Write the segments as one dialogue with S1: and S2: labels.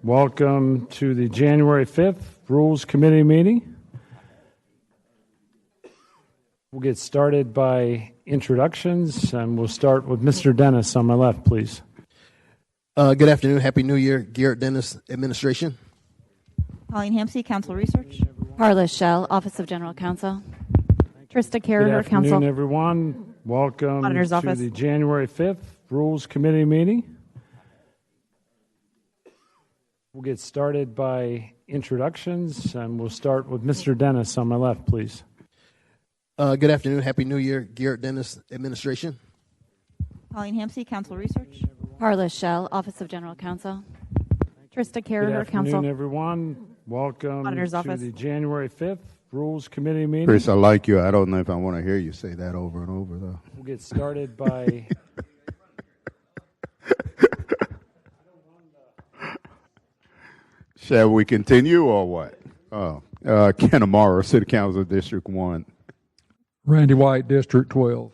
S1: Welcome to the January 5th Rules Committee meeting. We'll get started by introductions, and we'll start with Mr. Dennis on my left, please.
S2: Good afternoon. Happy New Year, Garrett Dennis Administration.
S3: Colleen Hampsey, Council Research.
S4: Carla Schell, Office of General Counsel. Trista Carragher,
S1: Good
S4: Counsel.
S1: afternoon, everyone. Welcome
S4: Auditor's
S1: to
S4: Office.
S1: the January 5th Rules Committee meeting. We'll get started by introductions, and we'll start with Mr. Dennis on my left, please.
S2: Good afternoon. Happy New Year, Garrett Dennis Administration.
S3: Colleen Hampsey, Council Research.
S4: Carla Schell, Office of General Counsel. Trista
S1: Good
S4: Carragher,
S1: afternoon,
S4: Counsel.
S1: everyone. Welcome
S4: Auditor's
S1: to
S4: Office.
S1: the January 5th Rules Committee meeting.
S5: Chris, I like you. I don't know if I want to hear you say that over and over, though.
S1: We'll get started by...
S5: Shall we continue or what? Ken Amara, City Council District 1.
S6: Randy White, District 12.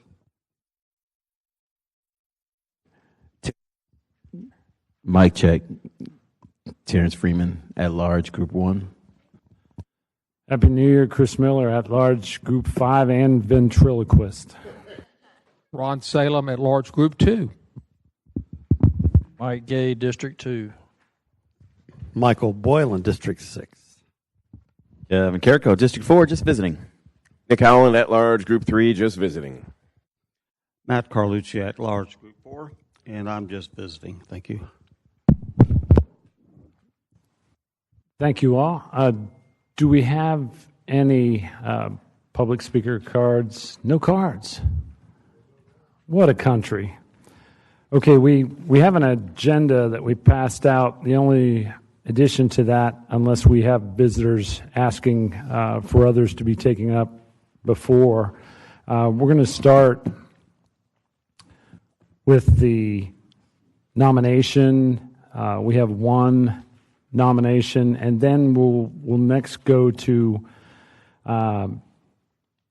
S7: Mic check. Terrence Freeman, at large, Group 1.
S1: Happy New Year, Chris Miller, at large, Group 5, and ventriloquist.
S6: Ron Salem, at large, Group 2.
S8: Mike Gay, District 2.
S9: Michael Boylan, District 6.
S7: Kevin Carrico, District 4, just visiting.
S10: Nick Howland, at large, Group 3, just visiting.
S9: Matt Carlucci, at large, Group 4. And I'm just visiting. Thank you.
S1: Thank you all. Do we have any public speaker cards? No cards. What a country. Okay, we have an agenda that we passed out. The only addition to that, unless we have visitors asking for others to be taken up before, we're going to start with the nomination. We have one nomination, and then we'll next go to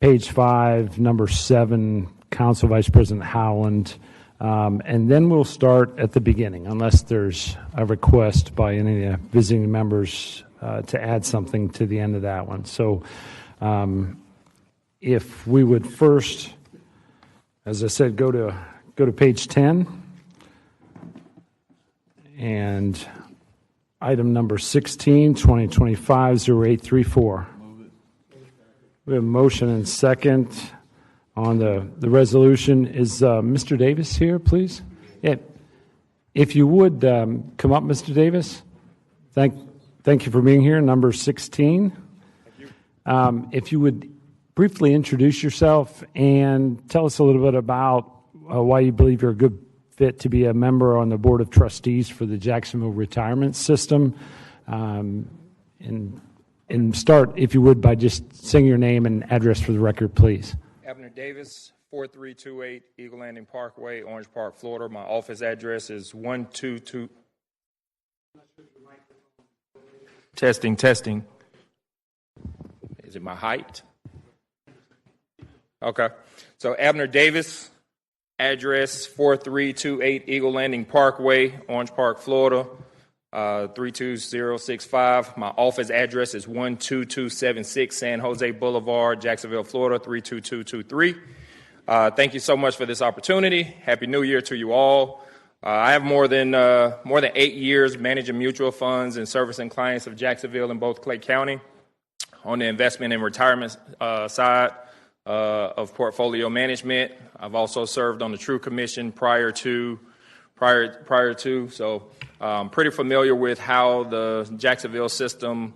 S1: page 5, number 7, Council Vice President Howland. And then we'll start at the beginning, unless there's a request by any of the visiting members to add something to the end of that one. So if we would first, as I said, go to page 10 and item number 16, 2025-0834. We have a motion and second on the resolution. Is Mr. Davis here, please? Yeah. If you would come up, Mr. Davis. Thank you for being here. Number 16. If you would briefly introduce yourself and tell us a little bit about why you believe you're a good fit to be a member on the Board of Trustees for the Jacksonville Retirement System. And start, if you would, by just saying your name and address for the record, please.
S11: Abner Davis, 4328 Eagle Landing Parkway, Orange Park, Florida. My office address is 122. Testing. Is it my height? Okay. So Abner Davis, address 4328 Eagle Landing Parkway, Orange Park, Florida, 32065. My office address is 12276 San Jose Boulevard, Jacksonville, Florida, 32223. Thank you so much for this opportunity. Happy New Year to you all. I have more than 8 years managing mutual funds and servicing clients of Jacksonville and both Clay County on the investment and retirement side of portfolio management. I've also served on the True Commission prior to, so I'm pretty familiar with how the Jacksonville system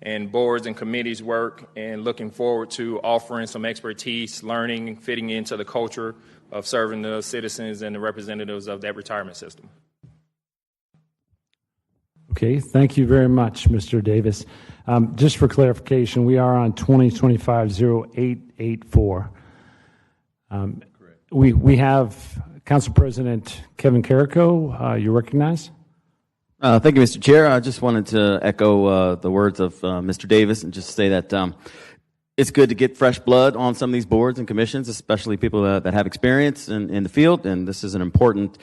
S11: and boards and committees work, and looking forward to offering some expertise, learning, and fitting into the culture of serving the citizens and the representatives of that retirement system.
S1: Okay, thank you very much, Mr. Davis. Just for clarification, we are on 2025-0884. We have Council President Kevin Carrico. You recognize?
S7: Thank you, Mr. Chair. I just wanted to echo the words of Mr. Davis and just say that it's good to get fresh blood on some of these boards and commissions, especially people that have experience in the field. And this is an important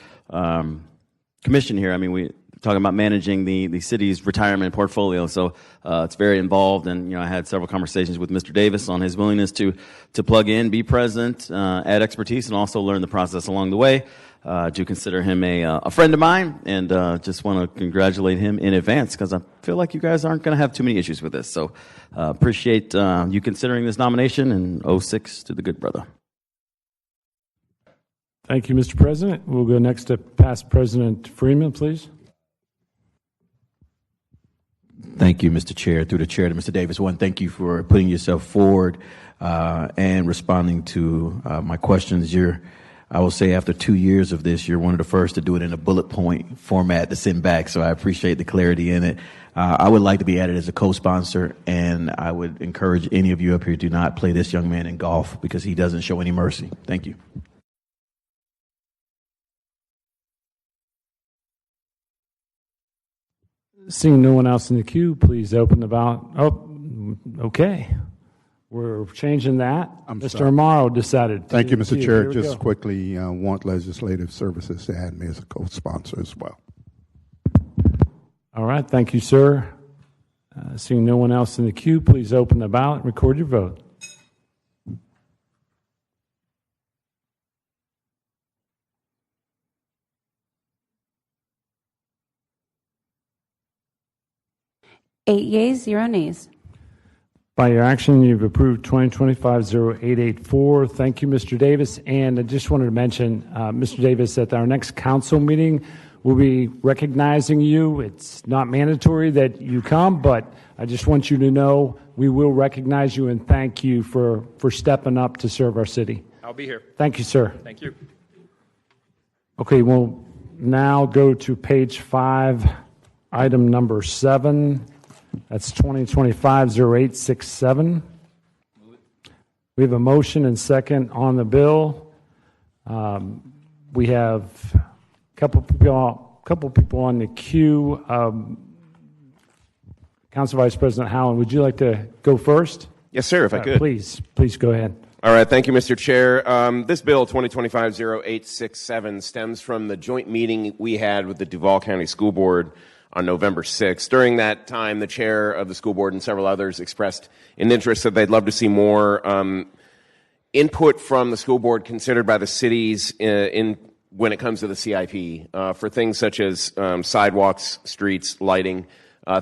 S7: commission here. I mean, talking about managing the city's retirement portfolio. So it's very involved, and I had several conversations with Mr. Davis on his willingness to plug in, be present, add expertise, and also learn the process along the way. I do consider him a friend of mine, and just want to congratulate him in advance because I feel like you guys aren't going to have too many issues with this. So appreciate you considering this nomination, and 06 to the good brother.
S1: Thank you, Mr. President. We'll go next to past President Freeman, please.
S8: Thank you, Mr. Chair. Through the chair to Mr. Davis, one, thank you for putting yourself forward and responding to my questions. I will say after 2 years of this, you're one of the first to do it in a bullet point format to send back, so I appreciate the clarity in it. I would like to be added as a co-sponsor, and I would encourage any of you up here, do not play this young man in golf because he doesn't show any mercy. Thank you.
S1: Seeing no one else in the queue, please open the ballot. Oh, okay. We're changing that. Mr. Amaro decided to.
S5: Thank you, Mr. Chair.
S1: Here we
S5: Just
S1: go.
S5: quickly want Legislative Services to add me as a co-sponsor as well.
S1: All right. Thank you, sir. Seeing no one else in the queue, please open the ballot and record your vote.
S4: Eight yeas, 0 nays.
S1: By your action, you've approved 2025-0884. Thank you, Mr. Davis. And I just wanted to mention, Mr. Davis, at our next council meeting, we'll be recognizing you. It's not mandatory that you come, but I just want you to know we will recognize you and thank you for stepping up to serve our city.
S11: I'll be here.
S1: Thank you, sir.
S11: Thank you.
S1: Okay, we'll now go to page 5, item number 7. That's 2025-0867. We have a motion and second on the bill. We have a couple people on the queue. Council Vice President Howland, would you like to go first?
S10: Yes, sir, if I could.
S1: Please go ahead.
S10: All right, thank you, Mr. Chair. This bill, 2025-0867, stems from the joint meeting we had with the Duval County School Board on November 6th. During that time, the chair of the school board and several others expressed an interest that they'd love to see more input from the school board considered by the cities when it comes to the CIP for things such as sidewalks, streets, lighting,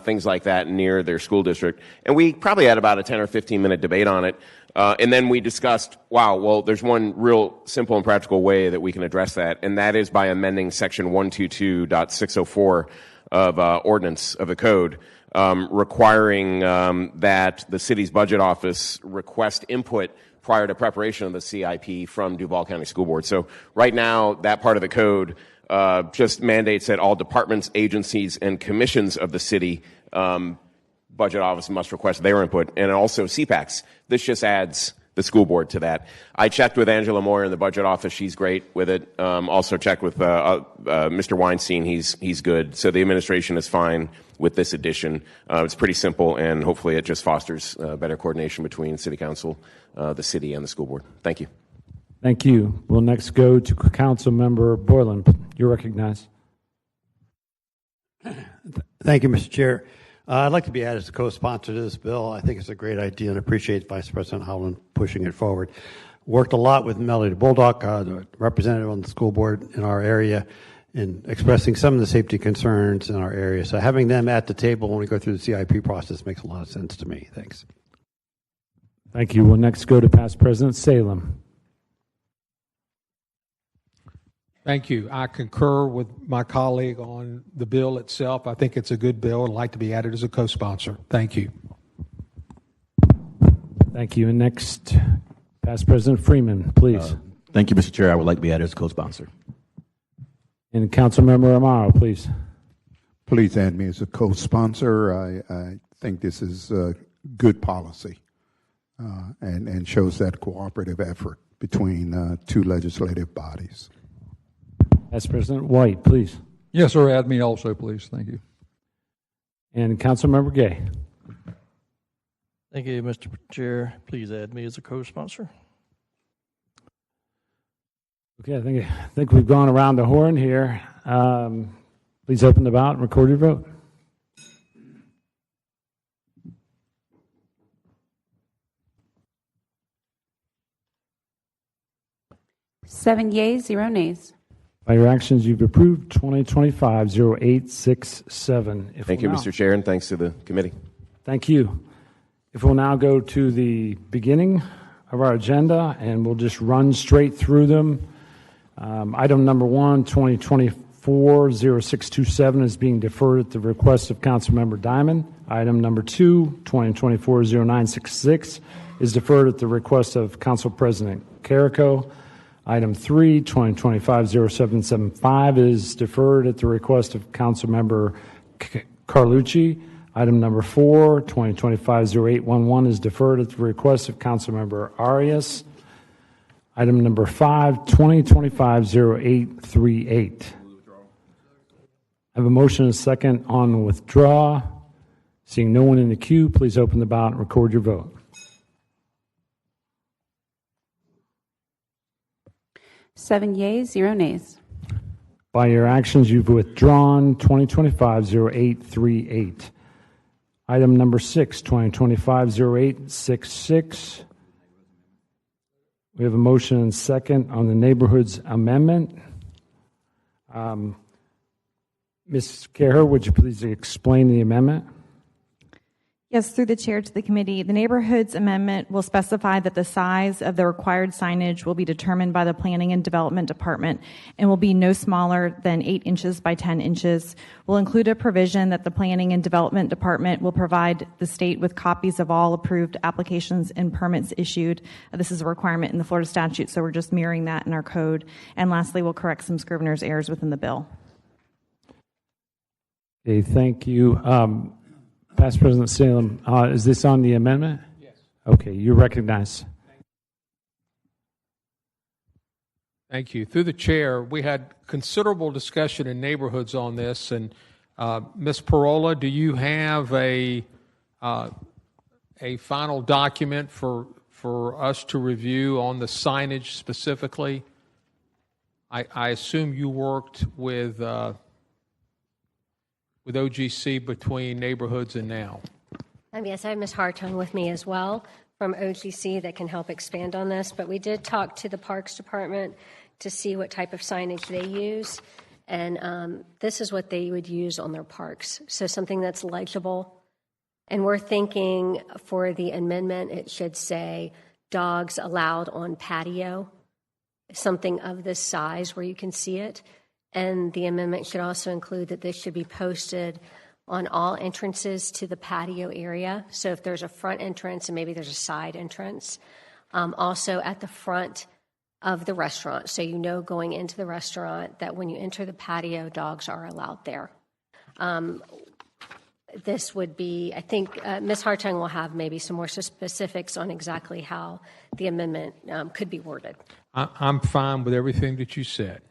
S10: things like that near their school district. And we probably had about a 10 or 15-minute debate on it. And then we discussed, there's one real simple and practical way that we can address that, and that is by amending section 122.604 of ordinance of the code, requiring that the city's budget office request input prior to preparation of the CIP from Duval County School Board. So right now, that part of the code just mandates that all departments, agencies, and commissions of the city budget office must request their input, and also CPACs. This just adds the school board to that. I checked with Angela Moyer in the budget office. She's great with it. Also checked with Mr. Weinstein. He's good. So the administration is fine with this addition. It's pretty simple, and hopefully it just fosters better coordination between City Council, the city, and the school board. Thank you.
S1: Thank you. We'll next go to Council Member Boylan. You're recognized.
S12: Thank you, Mr. Chair. I'd like to be added as a co-sponsor to this bill. I think it's a great idea and appreciate Vice President Howland pushing it forward. Worked a lot with Melody Bulldog, the representative on the school board in our area, in expressing some of the safety concerns in our area. So having them at the table when we go through the CIP process makes a lot of sense to me. Thanks.
S1: Thank you. We'll next go to past President Salem.
S6: Thank you. I concur with my colleague on the bill itself. I think it's a good bill. I'd like to be added as a co-sponsor. Thank you.
S1: Thank you. And next, past President Freeman, please.
S8: Thank you, Mr. Chair. I would like to be added as a co-sponsor.
S1: And Councilmember Amaro, please.
S5: Please add me as a co-sponsor. I think this is good policy and shows that cooperative effort between two legislative bodies.
S1: Past President White, please.
S6: Yes, sir. Add me also, please. Thank you.
S1: And Councilmember Gay.
S13: Thank you, Mr. Chair. Please add me as a co-sponsor.
S1: Okay, I think we've gone around the horn here. Please open the ballot and record your vote.
S14: Seven yeas, 0 nays.
S1: By your actions, you've approved 2025-0867.
S10: Thank you, Mr. Chair, and thanks to the committee.
S1: Thank you. If we'll now go to the beginning of our agenda, and we'll just run straight through them. Item number 1, 2024-0627 is being deferred at the request of Councilmember Diamond. Item number 2, 2024-0966 is deferred at the request of Council President Carrico. Item 3, 2025-0775 is deferred at the request of Councilmember Carlucci. Item number 4, 2025-0811 is deferred at the request of Councilmember Arias. Item number 5, 2025-0838. I have a motion and a second on withdraw. Seeing no one in the queue, please open the ballot and record your vote.
S14: Seven yeas, 0 nays.
S1: By your actions, you've withdrawn 2025-0838. Item number 6, 2025-0866. We have a motion and second on the neighborhoods amendment. Ms. Carher, would you please explain the amendment?
S15: Yes, through the chair to the committee, the neighborhoods amendment will specify that the size of the required signage will be determined by the Planning and Development Department and will be no smaller than 8 inches by 10 inches. We'll include a provision that the Planning and Development Department will provide the state with copies of all approved applications and permits issued. This is a requirement in the Florida statute, so we're just mirroring that in our code. And lastly, we'll correct some scrivener's errors within the bill.
S1: Okay, thank you. Past President Salem, is this on the amendment?
S6: Yes.
S1: Okay, you're recognized.
S6: Thank you. Through the chair, we had considerable discussion in neighborhoods on this, and Ms. Parola, do you have a final document for us to review on the signage specifically? I assume you worked with OGC between neighborhoods and now.
S16: Yes, I have Ms. Hartung with me as well from OGC that can help expand on this, but we did talk to the Parks Department to see what type of signage they use, and this is what they would use on their parks, so something that's legible. And we're thinking for the amendment, it should say dogs allowed on patio, something of this size where you can see it. And the amendment should also include that this should be posted on all entrances to the patio area. So if there's a front entrance and maybe there's a side entrance, also at the front of the restaurant. So you know going into the restaurant that when you enter the patio, dogs are allowed there. This would be, I think, Ms. Hartung will have maybe some more specifics on exactly how the amendment could be worded.
S6: I'm fine with everything that you said.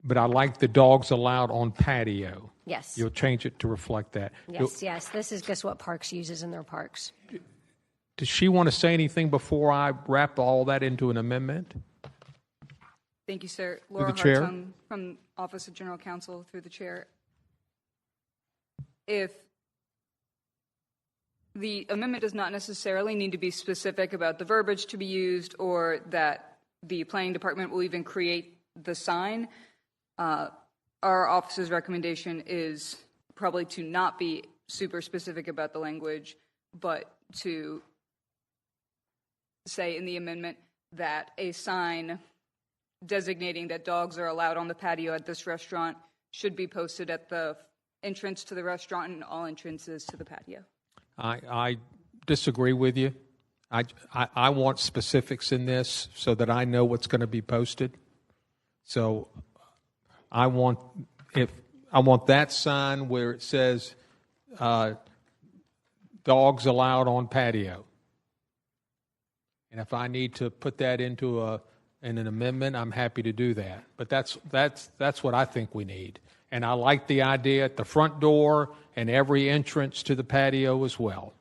S6: But I like the dogs allowed on patio.
S16: Yes.
S6: You'll change it to reflect that.
S16: Yes. This is just what Parks uses in their parks.
S6: Does she want to say anything before I wrap all that into an amendment?
S17: Thank you, sir. Laura
S6: chair.
S17: Hartung from Office of General Counsel, through the chair. If the amendment does not necessarily need to be specific about the verbiage to be used or that the planning department will even create the sign, our office's recommendation is probably to not be super specific about the language, but to say in the amendment that a sign designating that dogs are allowed on the patio at this restaurant should be posted at the entrance to the restaurant and all entrances to the patio.
S6: I disagree with you. I want specifics in this so that I know what's going to be posted. So I want that sign where it says dogs allowed on patio. And if I need to put that into in an amendment, I'm happy to do that. But that's what I think we need. And I like the idea at the front door and every entrance to the patio as well.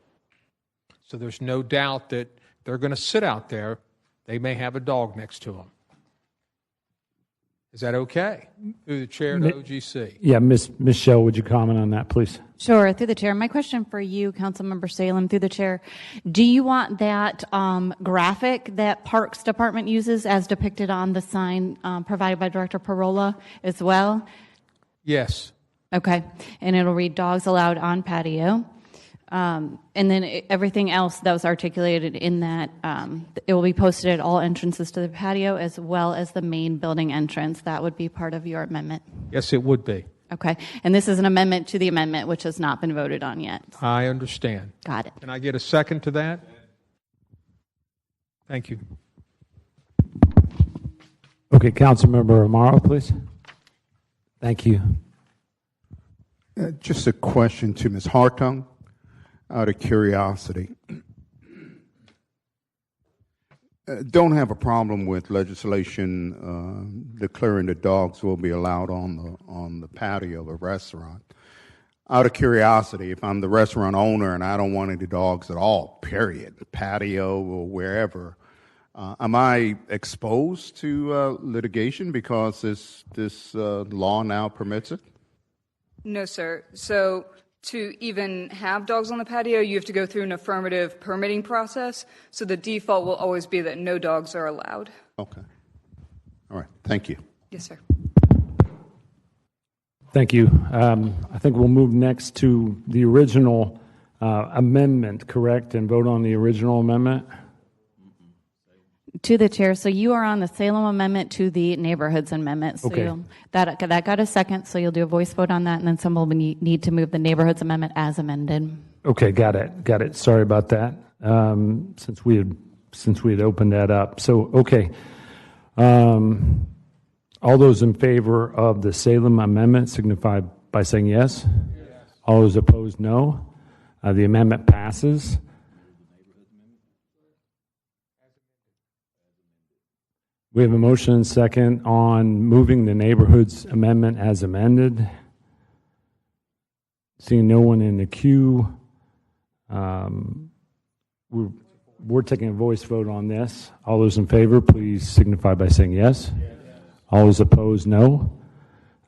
S6: So there's no doubt that they're going to sit out there. They may have a dog next to them. Is that okay? Through the chair to OGC.
S1: Yeah, Ms. Shell, would you comment on that, please?
S4: Sure, through the chair. My question for you, Councilmember Salem, through the chair. Do you want that graphic that Parks Department uses as depicted on the sign provided by Director Parola as well?
S6: Yes.
S4: Okay, and it'll read dogs allowed on patio. And then everything else that was articulated in that, it will be posted at all entrances to the patio as well as the main building entrance. That would be part of your amendment.
S6: Yes, it would be.
S4: Okay, and this is an amendment to the amendment which has not been voted on yet.
S6: I understand.
S4: Got it.
S6: Can I get a second to that? Thank you.
S1: Okay, Councilmember Amaro, please. Thank you.
S5: Just a question to Ms. Hartung, out of curiosity. Don't have a problem with legislation declaring that dogs will be allowed on the patio of a restaurant. Out of curiosity, if I'm the restaurant owner and I don't want any dogs at all, period, patio or wherever, am I exposed to litigation because this law now permits it?
S17: No, sir. So to even have dogs on the patio, you have to go through an affirmative permitting process. So the default will always be that no dogs are allowed.
S5: Okay. All right. Thank you.
S17: Yes, sir.
S1: Thank you. I think we'll move next to the original amendment, correct, and vote on the original amendment?
S4: To the chair, so you are on the Salem amendment to the neighborhoods amendment. So
S1: Okay.
S4: that got a second, so you'll do a voice vote on that, and then someone will need to move the neighborhoods amendment as amended.
S1: Okay, got it. Sorry about that. Since we had opened that up. So, okay. All those in favor of the Salem amendment signify by saying yes. All those opposed, no. The amendment passes. We have a motion and second on moving the neighborhoods amendment as amended. Seeing no one in the queue, we're taking a voice vote on this. All those in favor, please signify by saying yes. All those opposed, no.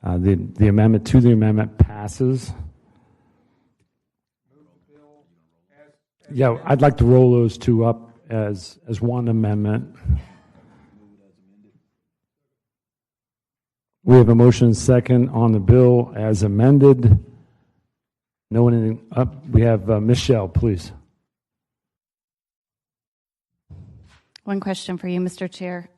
S1: The amendment to the amendment passes. Yeah, I'd like to roll those two up as one amendment. We have a motion and second on the bill as amended. No one up. We have Michelle, please.
S4: One question for you, Mr. Chair.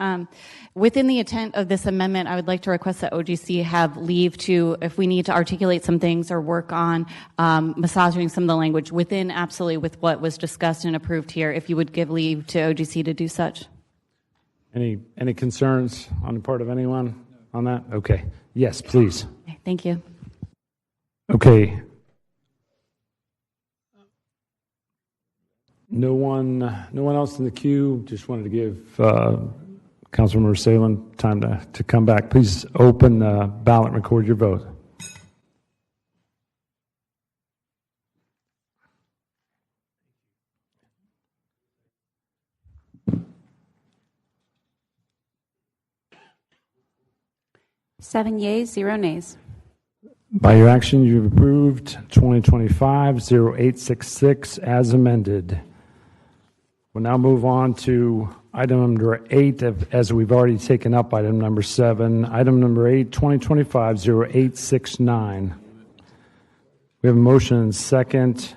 S4: Within the intent of this amendment, I would like to request that OGC have leave to, if we need to articulate some things or work on massaging some of the language within absolutely with what was discussed and approved here, if you would give leave to OGC to do such.
S1: Any concerns on the part of anyone on that? Okay. Yes, please.
S4: Okay, thank you.
S1: Okay. No one else in the queue. Just wanted to give Councilmember Salem time to come back. Please open the ballot and record your vote.
S14: Seven yeas, 0 nays.
S1: By your action, you've approved 2025-0866 as amended. We'll now move on to item number 8, as we've already taken up item number 7. Item number 8, 2025-0869. We have a motion and second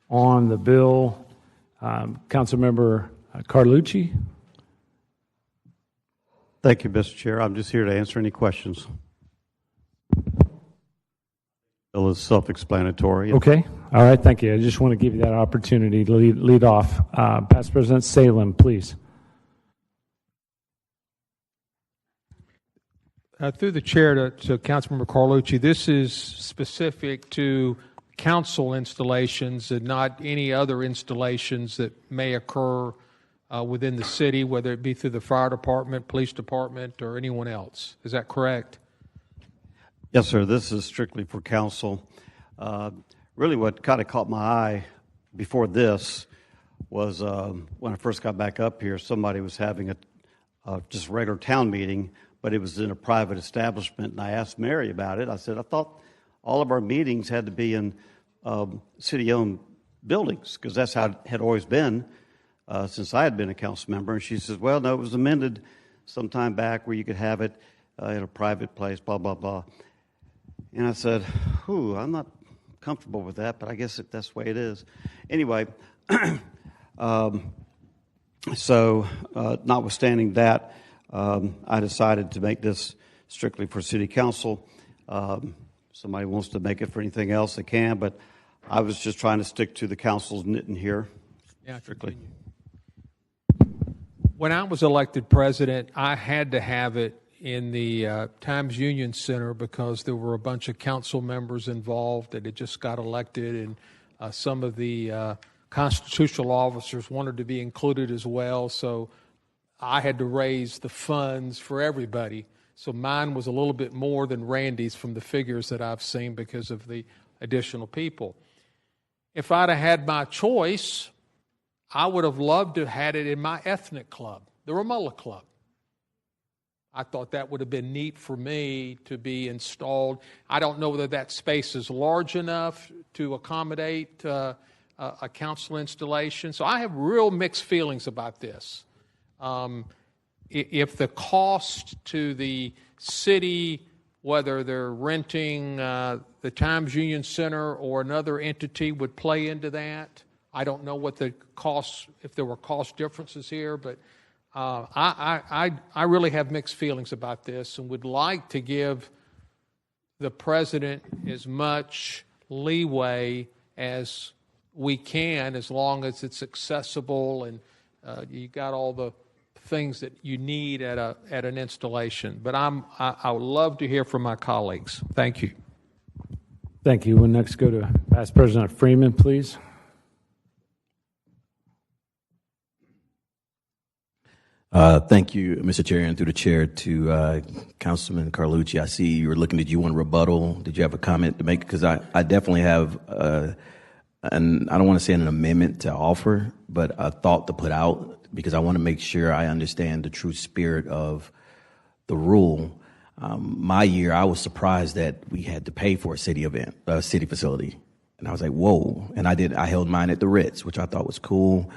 S1: on the bill. Councilmember Carlucci.
S9: Thank you, Mr. Chair. I'm just here to answer any questions. Bill is self-explanatory.
S1: Okay. All right. Thank you. I just want to give you that opportunity to lead off. Past President Salem, please.
S6: Through the chair to Councilmember Carlucci, this is specific to council installations and not any other installations that may occur within the city, whether it be through the fire department, police department, or anyone else. Is that correct?
S9: Yes, sir. This is strictly for council. Really what kind of caught my eye before this was when I first got back up here, somebody was having a just regular town meeting, but it was in a private establishment. And I asked Mary about it. I said, I thought all of our meetings had to be in city-owned buildings, because that's how it had always been since I had been a council member. And she says, well, no, it was amended some time back where you could have it in a private place, blah, blah, blah. And I said, I'm not comfortable with that, but I guess that's the way it is. Anyway, so notwithstanding that, I decided to make this strictly for city council. Somebody wants to make it for anything else, they can, but I was just trying to stick to the council's knitting here, strictly.
S6: When I was elected president, I had to have it in the Times Union Center because there were a bunch of council members involved that had just got elected, and some of the constitutional officers wanted to be included as well. So I had to raise the funds for everybody. So mine was a little bit more than Randy's from the figures that I've seen because of the additional people. If I'd have had my choice, I would have loved to have had it in my ethnic club, the Ramallah Club. I thought that would have been neat for me to be installed. I don't know whether that space is large enough to accommodate a council installation. So I have real mixed feelings about this. If the cost to the city, whether they're renting the Times Union Center or another entity, would play into that. I don't know what the costs, if there were cost differences here, but I really have mixed feelings about this and would like to give the president as much leeway as we can, as long as it's accessible and you got all the things that you need at an installation. But I would love to hear from my colleagues. Thank you.
S1: Thank you. We'll next go to Past President Freeman, please.
S8: Thank you, Mr. Chair, and through the chair to Councilman Carlucci. I see you were looking. Did you want a rebuttal? Did you have a comment to make? Because I definitely have, and I don't want to say an amendment to offer, but a thought to put out, because I want to make sure I understand the true spirit of the rule. My year, I was surprised that we had to pay for a city event, a city facility. And I was like, whoa. And I held mine at the Ritz, which I thought was cool.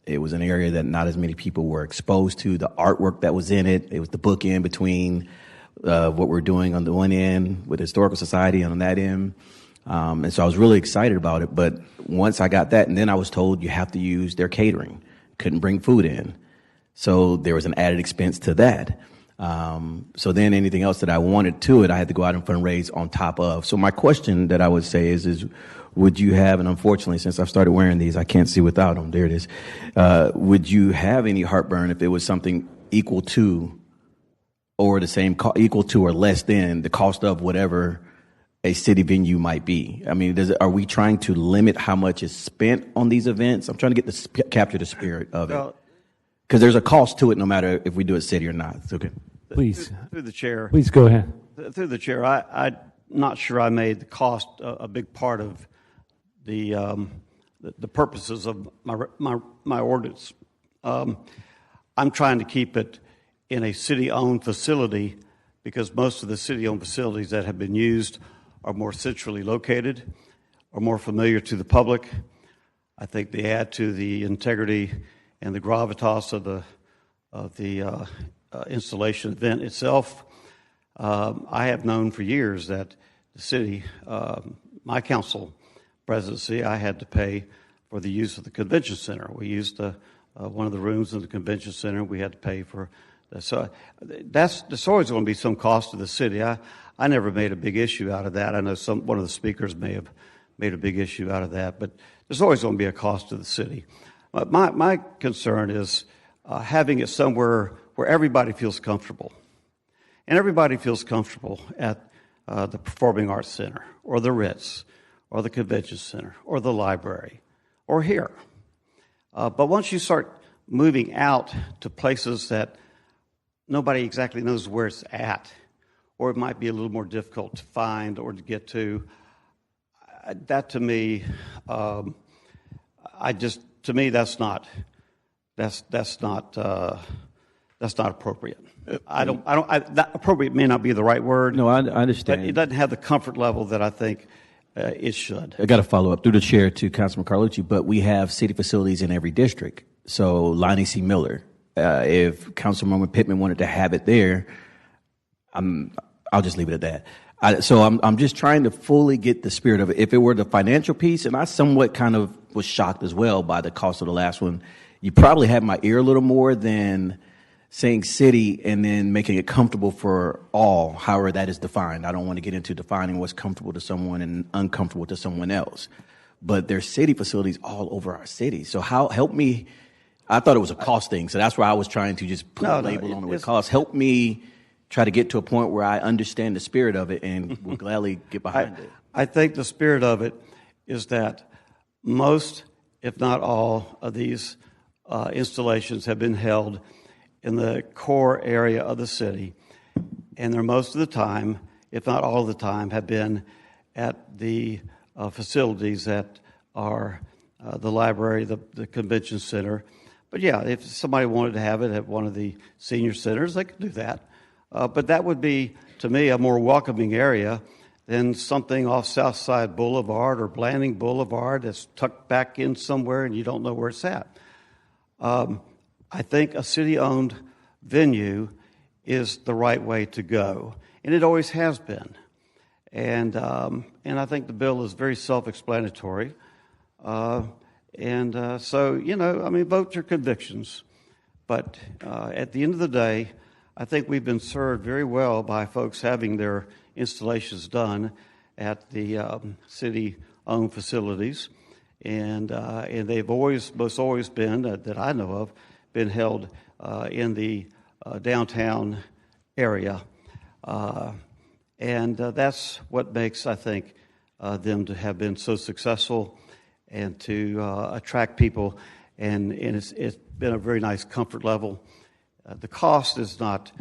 S8: It was an area that not as many people were exposed to. The artwork that was in it, it was the bookend between what we're doing on the one end with the Historical Society and on that end. And so I was really excited about it. But once I got that, and then I was told you have to use their catering. Couldn't bring food in. So there was an added expense to that. So then anything else that I wanted to it, I had to go out and fundraise on top of. So my question that I would say is would you have, and unfortunately, since I've started wearing these, I can't see without them. There it is. Would you have any heartburn if it was something equal to or the same, equal to or less than the cost of whatever a city venue might be? I mean, are we trying to limit how much is spent on these events? I'm trying to get capture the spirit of it. Because there's a cost to it no matter if we do it city or not. It's okay.
S1: Please.
S9: Through the chair.
S1: Please go ahead.
S9: Through the chair, I'm not sure I made the cost a big part of the purposes of my ordinance. I'm trying to keep it in a city-owned facility because most of the city-owned facilities that have been used are more centrally located, are more familiar to the public. I think they add to the integrity and the gravitas of the installation event itself. I have known for years that the city, my council presidency, I had to pay for the use of the convention center. We used one of the rooms in the convention center. We had to pay for that. So there's always going to be some cost to the city. I never made a big issue out of that. I know one of the speakers may have made a big issue out of that, but there's always going to be a cost to the city. My concern is having it somewhere where everybody feels comfortable. And everybody feels comfortable at the Performing Arts Center or the Ritz or the Convention Center or the library or here. But once you start moving out to places that nobody exactly knows where it's at, or it might be a little more difficult to find or to get to, that to me, to me, that's not that's not appropriate. That appropriate may not be the right word.
S8: No, I understand.
S9: But it doesn't have the comfort level that I think it should.
S8: I got to follow up through the chair to Councilman Carlucci, but we have city facilities in every district. So Lonnie C. Miller, if Councilwoman Pittman wanted to have it there, I'll just leave it at that. So I'm just trying to fully get the spirit of it. If it were the financial piece, and I somewhat kind of was shocked as well by the cost of the last one, you probably had my ear a little more than saying city and then making it comfortable for all, however that is defined. I don't want to get into defining what's comfortable to someone and uncomfortable to someone else. But there's city facilities all over our city. So help me. I thought it was a cost thing, so that's why I was trying to just put a label on it with cost. Help me try to get to a point where I understand the spirit of it and will gladly get behind it.
S9: I think the spirit of it is that most, if not all, of these installations have been held in the core area of the city, and they're most of the time, if not all of the time, have been at the facilities that are the library, the convention center. But yeah, if somebody wanted to have it at one of the senior centers, they could do that. But that would be, to me, a more welcoming area than something off Southside Boulevard or Blanding Boulevard that's tucked back in somewhere and you don't know where it's at. I think a city-owned venue is the right way to go, and it always has been. And I think the bill is very self-explanatory. So, vote your convictions. But at the end of the day, I think we've been served very well by folks having their installations done at the city-owned facilities. And they've most always been, that I know of, been held in the downtown area. And that's what makes, I think, them to have been so successful and to attract people. And it's been a very nice comfort level. The cost is not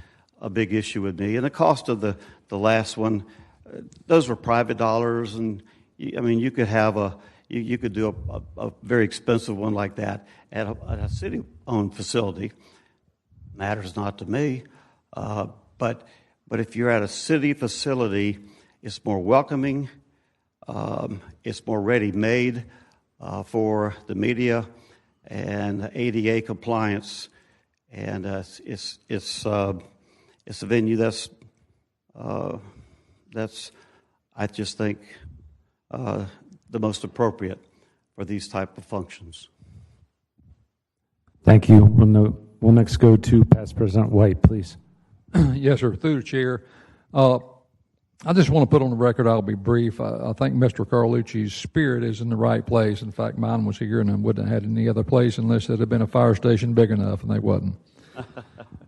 S9: a big issue with me. And the cost of the last one, those were private dollars. And you could have you could do a very expensive one like that at a city-owned facility. Matters not to me. But if you're at a city facility, it's more welcoming. It's more ready-made for the media and ADA compliance, and it's a venue that's I just think the most appropriate for these type of functions.
S1: Thank you. We'll next go to Past President White, please.
S18: Yes, sir. Through the chair. I just want to put on the record, I'll be brief. I think Mr. Carlucci's spirit is in the right place. In fact, mine was here and I wouldn't have had any other place unless there had been a fire station big enough, and they wasn't.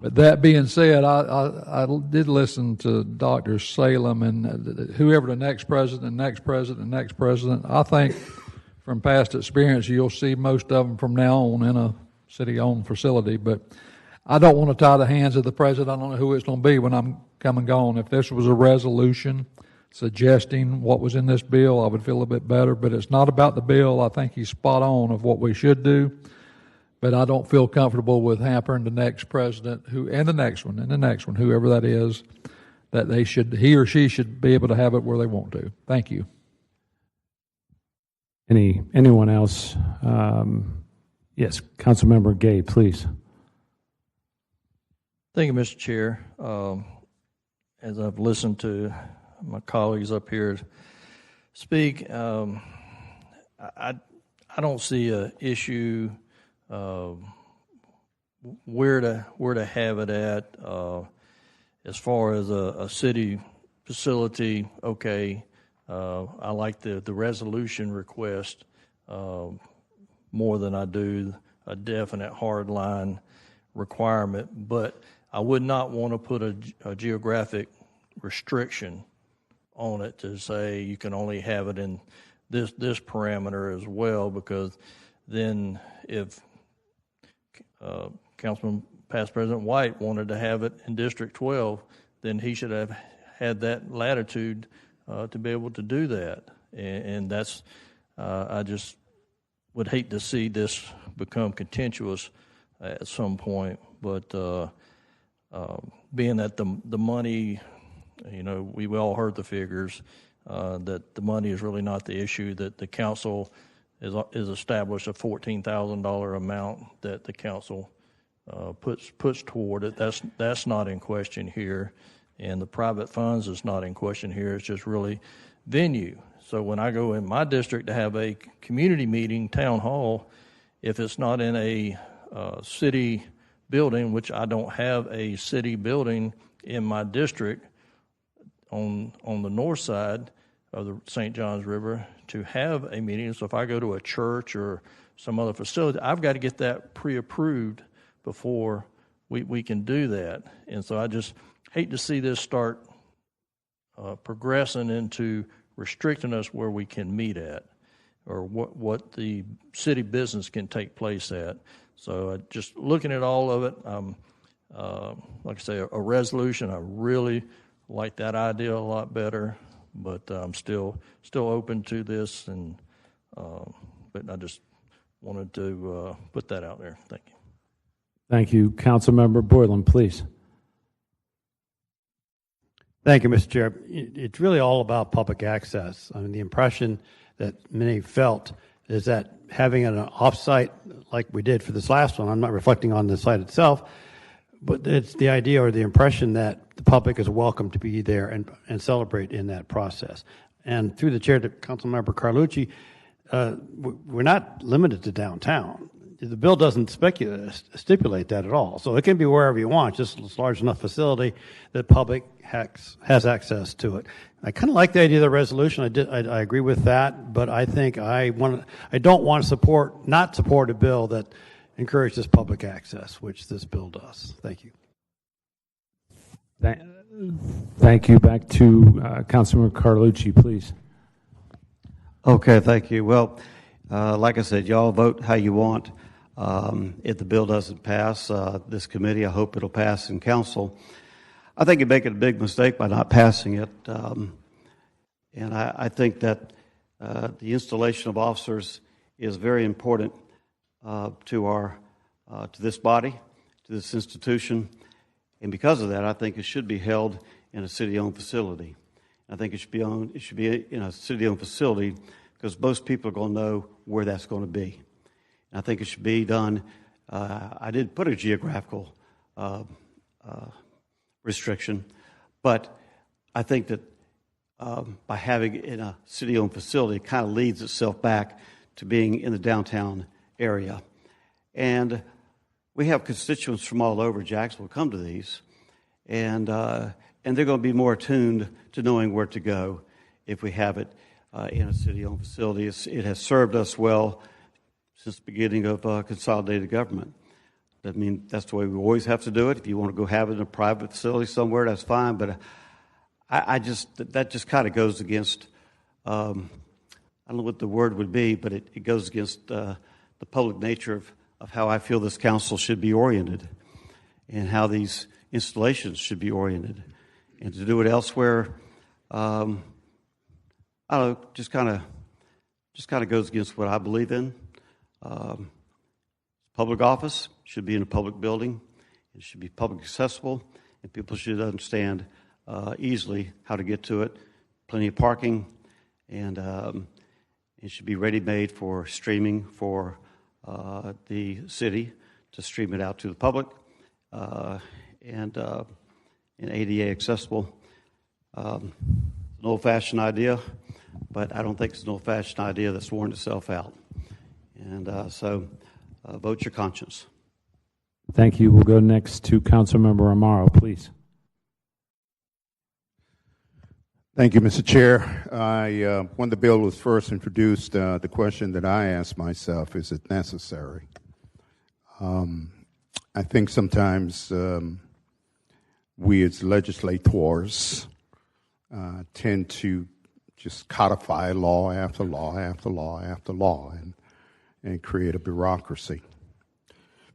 S18: But that being said, I did listen to Dr. Salem and whoever the next president, I think from past experience, you'll see most of them from now on in a city-owned facility. But I don't want to tie the hands of the president. I don't know who it's going to be when I'm come and gone. If this was a resolution suggesting what was in this bill, I would feel a bit better. But it's not about the bill. I think he's spot on of what we should do. But I don't feel comfortable with hampering the next president and the next one, whoever that is, that he or she should be able to have it where they want to. Thank you.
S1: Anyone else? Yes, Councilmember Gay, please.
S13: Thank you, Mr. Chair. As I've listened to my colleagues up here speak, I don't see an issue where to have it at. As far as a city facility, okay. I like the resolution request more than I do a definite hard line requirement, but I would not want to put a geographic restriction on it to say you can only have it in this parameter as well, because then if Councilman Past President White wanted to have it in District 12, then he should have had that latitude to be able to do that. And that's, I just would hate to see this become contentious at some point, but being that the money, we all heard the figures, that the money is really not the issue, that the council is established a $14,000 amount that the council puts toward it. That's not in question here, and the private funds is not in question here. It's just really venue. So when I go in my district to have a community meeting, town hall, if it's not in a city building, which I don't have a city building in my district on the north side of the St. Johns River to have a meeting. So if I go to a church or some other facility, I've got to get that pre-approved before we can do that. And so I just hate to see this start progressing into restricting us where we can meet at, or what the city business can take place at. So just looking at all of it, like I say, a resolution, I really like that idea a lot better, but I'm still open to this, and but I just wanted to put that out there. Thank you.
S1: Thank you. Councilmember Boylan, please.
S12: Thank you, Mr. Chair. It's really all about public access. I mean, the impression that many felt is that having an offsite like we did for this last one, I'm not reflecting on the site itself, but it's the idea or the impression that the public is welcome to be there and celebrate in that process. And through the chair to Councilmember Carlucci, we're not limited to downtown. The bill doesn't stipulate that at all. So it can be wherever you want, just a large enough facility that public has access to it. I kind of like the idea of the resolution. I agree with that, but I think I don't want to not support a bill that encourages public access, which this bill does. Thank you.
S1: Thank you. Back to Councilman Carlucci, please.
S9: Okay, thank you. Well, like I said, y'all vote how you want. If the bill doesn't pass this committee, I hope it'll pass in council. I think you're making a big mistake by not passing it. And I think that the installation of officers is very important to this body, to this institution. And because of that, I think it should be held in a city-owned facility. I think it should be in a city-owned facility because most people are going to know where that's going to be. And I think it should be done. I did put a geographical restriction, but I think that by having it in a city-owned facility, it kind of leads itself back to being in the downtown area. And we have constituents from all over Jacksonville come to these, and they're going to be more attuned to knowing where to go if we have it in a city-owned facility. It has served us well since the beginning of consolidated government. I mean, that's the way we always have to do it. If you want to go have it in a private facility somewhere, that's fine. But that just kind of goes against, I don't know what the word would be, but it goes against the public nature of how I feel this council should be oriented and how these installations should be oriented. And to do it elsewhere, I don't know, just kind of goes against what I believe in. Public office should be in a public building. It should be public accessible, and people should understand easily how to get to it. Plenty of parking, and it should be ready-made for streaming for the city to stream it out to the public, and ADA accessible. An old-fashioned idea, but I don't think it's an old-fashioned idea that's worn itself out. And so vote your conscience.
S1: Thank you. We'll go next to Councilmember Amaro, please.
S5: Thank you, Mr. Chair. When the bill was first introduced, the question that I asked myself, is it necessary? I think sometimes we as legislators tend to just codify law after law after law after law and create a bureaucracy.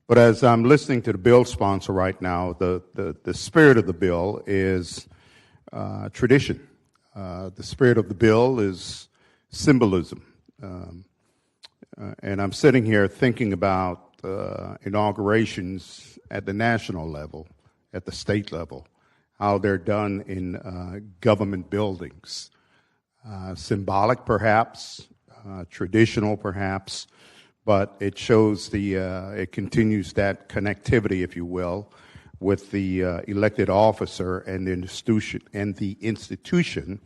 S5: But as I'm listening to the bill sponsor right now, the spirit of the bill is tradition. The spirit of the bill is symbolism. And I'm sitting here thinking about inaugurations at the national level at the state level, how they're done in government buildings. Symbolic, perhaps, traditional, perhaps, but it shows it continues that connectivity, if you will, with the elected officer and the institution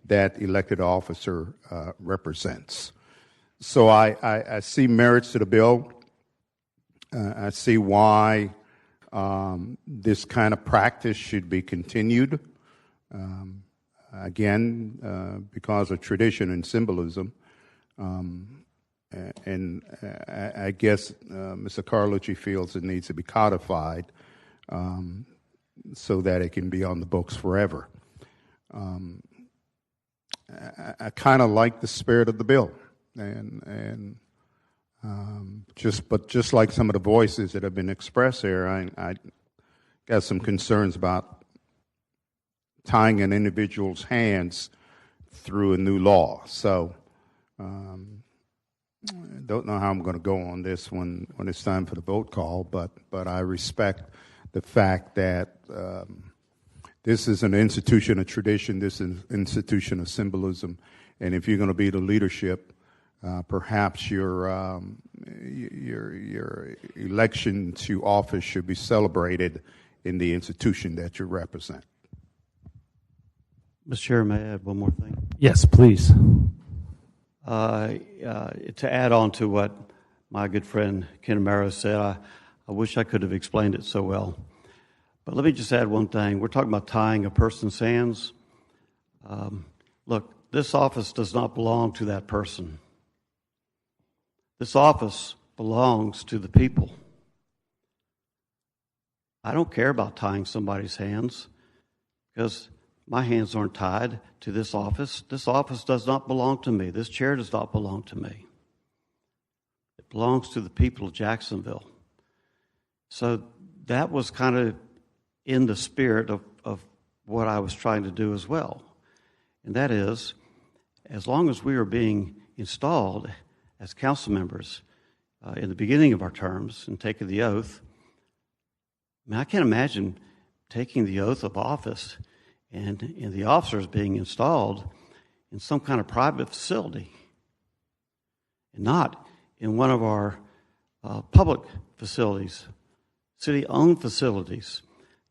S5: that elected officer represents. So I see merits to the bill. I see why this kind of practice should be continued. Again, because of tradition and symbolism. And I guess Mr. Carlucci feels it needs to be codified so that it can be on the books forever. I kind of like the spirit of the bill, and just like some of the voices that have been expressed here, I got some concerns about tying an individual's hands through a new law. So I don't know how I'm going to go on this when it's time for the vote call, but I respect the fact that this is an institution of tradition, this is an institution of symbolism, and if you're going to be the leadership, perhaps your election to office should be celebrated in the institution that you represent.
S9: Mr. Chair, may I add one more thing?
S1: Yes, please.
S9: To add on to what my good friend Ken Amaro said, I wish I could have explained it so well. But let me just add one thing. We're talking about tying a person's hands. Look, this office does not belong to that person. This office belongs to the people. I don't care about tying somebody's hands because my hands aren't tied to this office. This office does not belong to me. This chair does not belong to me. It belongs to the people of Jacksonville. So that was kind of in the spirit of what I was trying to do as well. And that is, as long as we are being installed as council members in the beginning of our terms and taking the oath, I mean, I can't imagine taking the oath of office and the officers being installed in some kind of private facility and not in one of our public facilities, city-owned facilities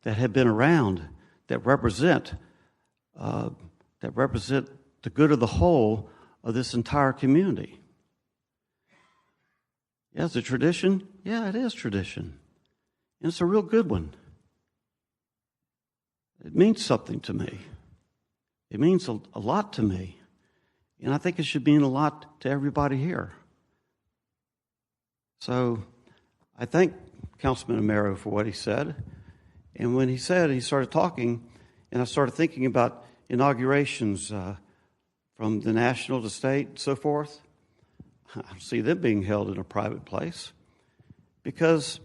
S9: that have been around that represent the good of the whole of this entire community. Yeah, it's a tradition. Yeah, it is tradition. And it's a real good one. It means something to me. It means a lot to me. And I think it should mean a lot to everybody here. So I thank Councilman Amaro for what he said. And when he started talking, and I started thinking about inaugurations from the national to state and so forth, I see them being held in a private place because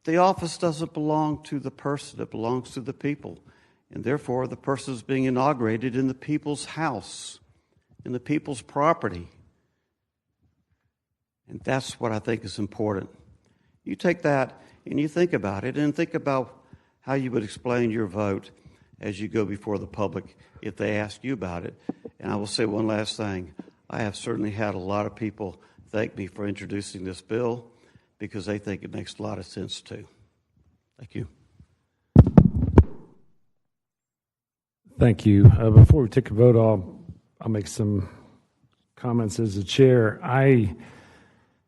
S9: the office doesn't belong to the person, it belongs to the people. And therefore, the person is being inaugurated in the people's house, in the people's property. And that's what I think is important. You take that and you think about it and think about how you would explain your vote as you go before the public if they ask you about it. And I will say one last thing. I have certainly had a lot of people thank me for introducing this bill because they think it makes a lot of sense too. Thank you.
S1: Thank you. Before we take a vote, I'll make some comments as the chair. I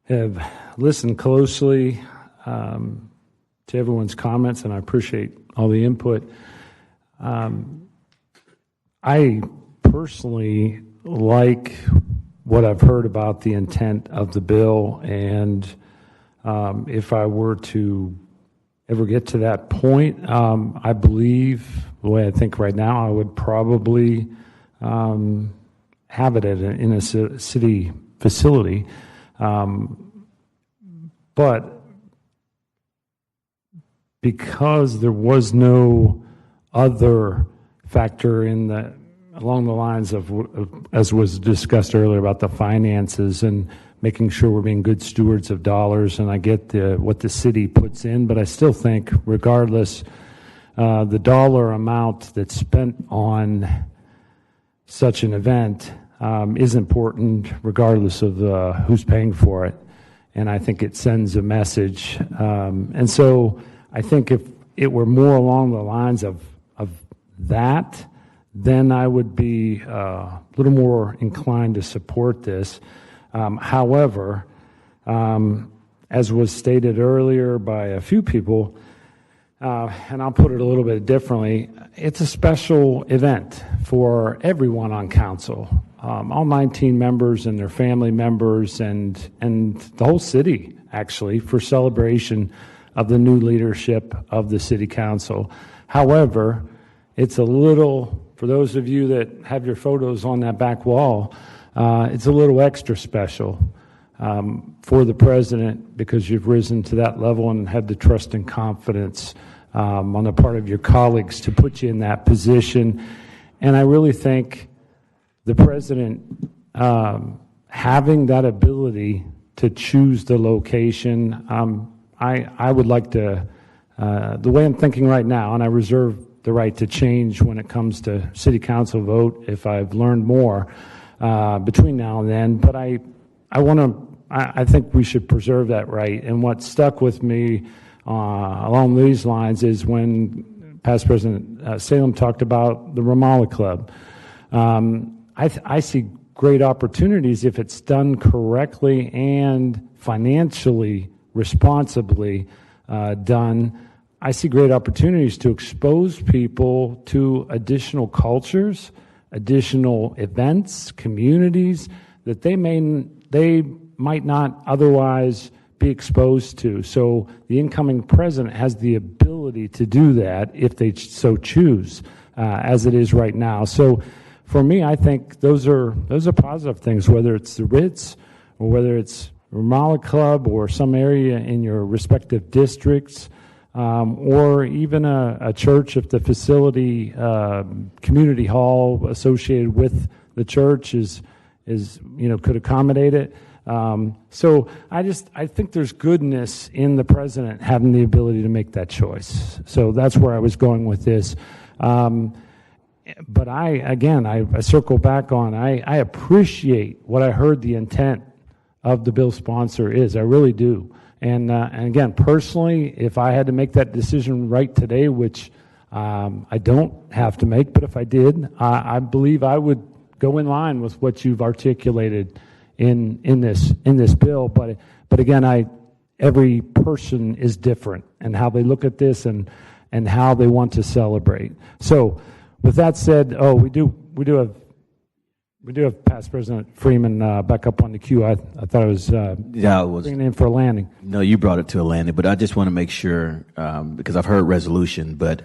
S1: have listened closely to everyone's comments, and I appreciate all the input. I personally like what I've heard about the intent of the bill, and if I were to ever get to that point, I believe, the way I think right now, I would probably have it in a city facility. But because there was no other factor along the lines of, as was discussed earlier, about the finances and making sure we're being good stewards of dollars, and I get what the city puts in, but I still think, regardless, the dollar amount that's spent on such an event is important regardless of who's paying for it. And I think it sends a message. And so I think if it were more along the lines of that, then I would be a little more inclined to support this. However, as was stated earlier by a few people, and I'll put it a little bit differently, it's a special event for everyone on council, all 19 members and their family members and the whole city, actually, for celebration of the new leadership of the city council. However, it's a little, for those of you that have your photos on that back wall, it's a little extra special for the president because you've risen to that level and had the trust and confidence on the part of your colleagues to put you in that position. And I really think the president having that ability to choose the location, I would like to, the way I'm thinking right now, and I reserve the right to change when it comes to city council vote if I've learned more between now and then, but I think we should preserve that right. And what stuck with me along these lines is when past President Salem talked about the Ramallah Club. I see great opportunities if it's done correctly and financially responsibly done. I see great opportunities to expose people to additional cultures, additional events, communities that they might not otherwise be exposed to. So the incoming president has the ability to do that if they so choose, as it is right now. So for me, I think those are positive things, whether it's the Ritz or whether it's Ramallah Club or some area in your respective districts, or even a church if the facility, community hall associated with the church is could accommodate it. So I think there's goodness in the president having the ability to make that choice. So that's where I was going with this. But I circle back on, I appreciate what I heard the intent of the bill sponsor is. I really do. And again, personally, if I had to make that decision right today, which I don't have to make, but if I did, I believe I would go in line with what you've articulated in this bill. But again, every person is different and how they look at this and how they want to celebrate. So with that said, we do have past President Freeman back up on the queue. I thought I was bringing in for a landing.
S8: No, you brought it to a landing, but I just want to make sure, because I've heard resolution, but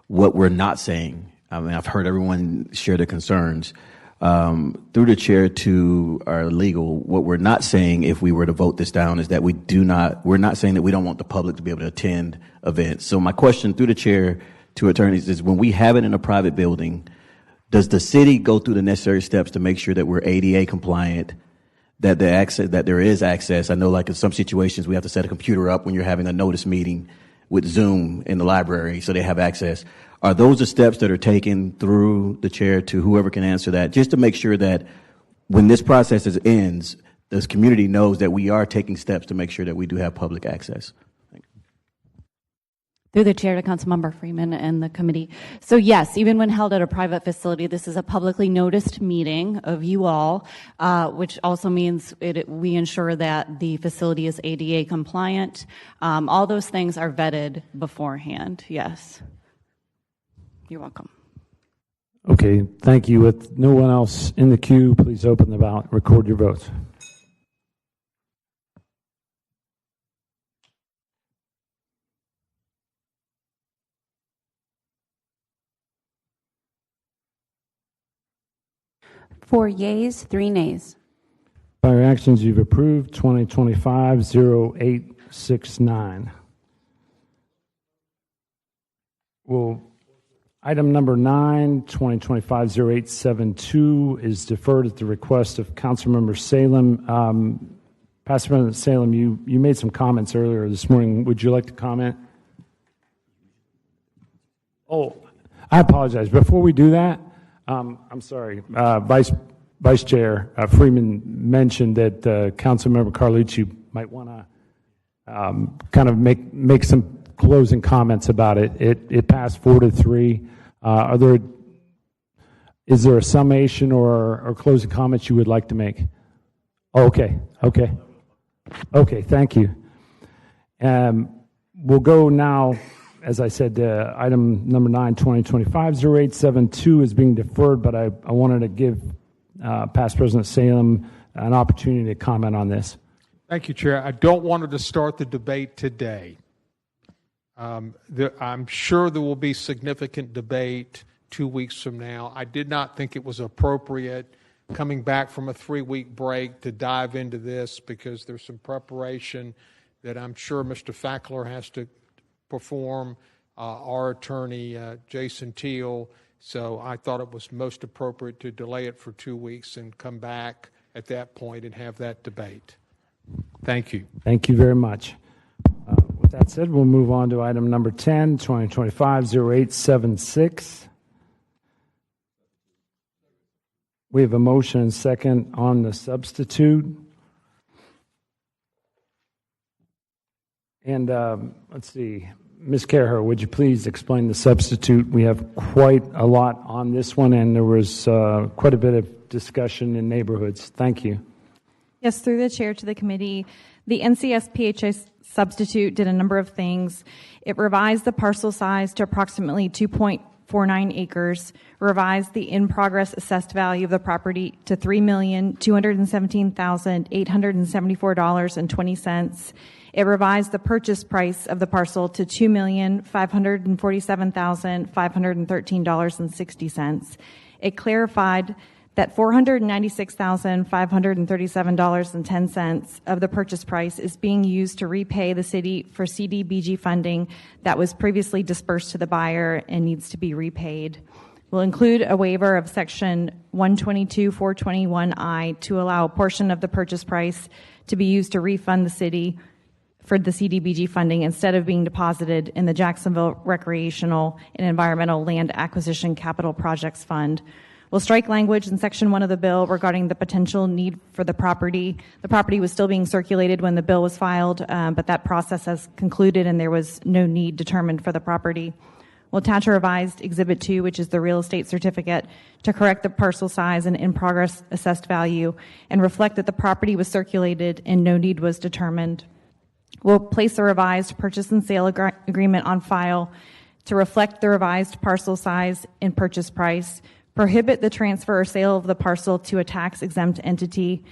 S8: what we're not saying, I mean, I've heard everyone share their concerns. Through the chair to our legal, what we're not saying if we were to vote this down is that we're not saying that we don't want the public to be able to attend events. So my question through the chair to attorneys is, when we have it in a private building, does the city go through the necessary steps to make sure that we're ADA compliant, that there is access? I know, like in some situations, we have to set a computer up when you're having a notice meeting with Zoom in the library, so they have access. Are those the steps that are taken through the chair to whoever can answer that, just to make sure that when this process ends, this community knows that we are taking steps to make sure that we do have public access?
S4: Through the chair to Councilmember Freeman and the committee. So yes, even when held at a private facility, this is a publicly noticed meeting of you all, which also means we ensure that the facility is ADA compliant. All those things are vetted beforehand, yes. You're welcome.
S1: Okay, thank you. With no one else in the queue, please open the ballot, record your votes.
S14: Four yeas, 3 nays.
S1: By your actions, you've approved 2025-0869. Well, item number 9, 2025-0872, is deferred at the request of Councilmember Salem. Past President Salem, you made some comments earlier this morning. Would you like to comment? Oh, I apologize. Before we do that, I'm sorry. Vice Chair Freeman mentioned that Councilmember Carlucci might want to kind of make some closing comments about it. It passed 4-3. Is there a summation or closing comments you would like to make? Oh, okay. Thank you. We'll go now. As I said, item number 9, 2025-0872 is being deferred, but I wanted to give past President Salem an opportunity to comment on this.
S6: Thank you, Chair. I don't want to start the debate today. I'm sure there will be significant debate 2 weeks from now. I did not think it was appropriate coming back from a 3-week break to dive into this because there's some preparation that I'm sure Mr. Fackler has to perform, our attorney, Jason Teal. So I thought it was most appropriate to delay it for 2 weeks and come back at that point and have that debate. Thank you.
S1: Thank you very much. With that said, we'll move on to item number 10, 2025-0876. We have a motion and second on the substitute. And let's see, Ms. Caraher, would you please explain the substitute? We have quite a lot on this one, and there was quite a bit of discussion in neighborhoods. Thank you.
S15: Yes, through the chair to the committee, the NCSPHA substitute did a number of things. It revised the parcel size to approximately 2.49 acres, revised the in-progress assessed value of the property to $3,217,874.20. It revised the purchase price of the parcel to $2,547,513.60. It clarified that $496,537.10 of the purchase price is being used to repay the city for CDBG funding that was previously dispersed to the buyer and needs to be repaid. We'll include a waiver of Section 122-421I to allow a portion of the purchase price to be used to refund the city for the CDBG funding instead of being deposited in the Jacksonville Recreational and Environmental Land Acquisition Capital Projects Fund. We'll strike language in Section 1 of the bill regarding the potential need for the property. The property was still being circulated when the bill was filed, but that process has concluded and there was no need determined for the property. We'll attach a revised Exhibit 2, which is the real estate certificate, to correct the parcel size and in-progress assessed value and reflect that the property was circulated and no need was determined. We'll place a revised purchase and sale agreement on file to reflect the revised parcel size and purchase price, prohibit the transfer or sale of the parcel to a tax-exempt entity,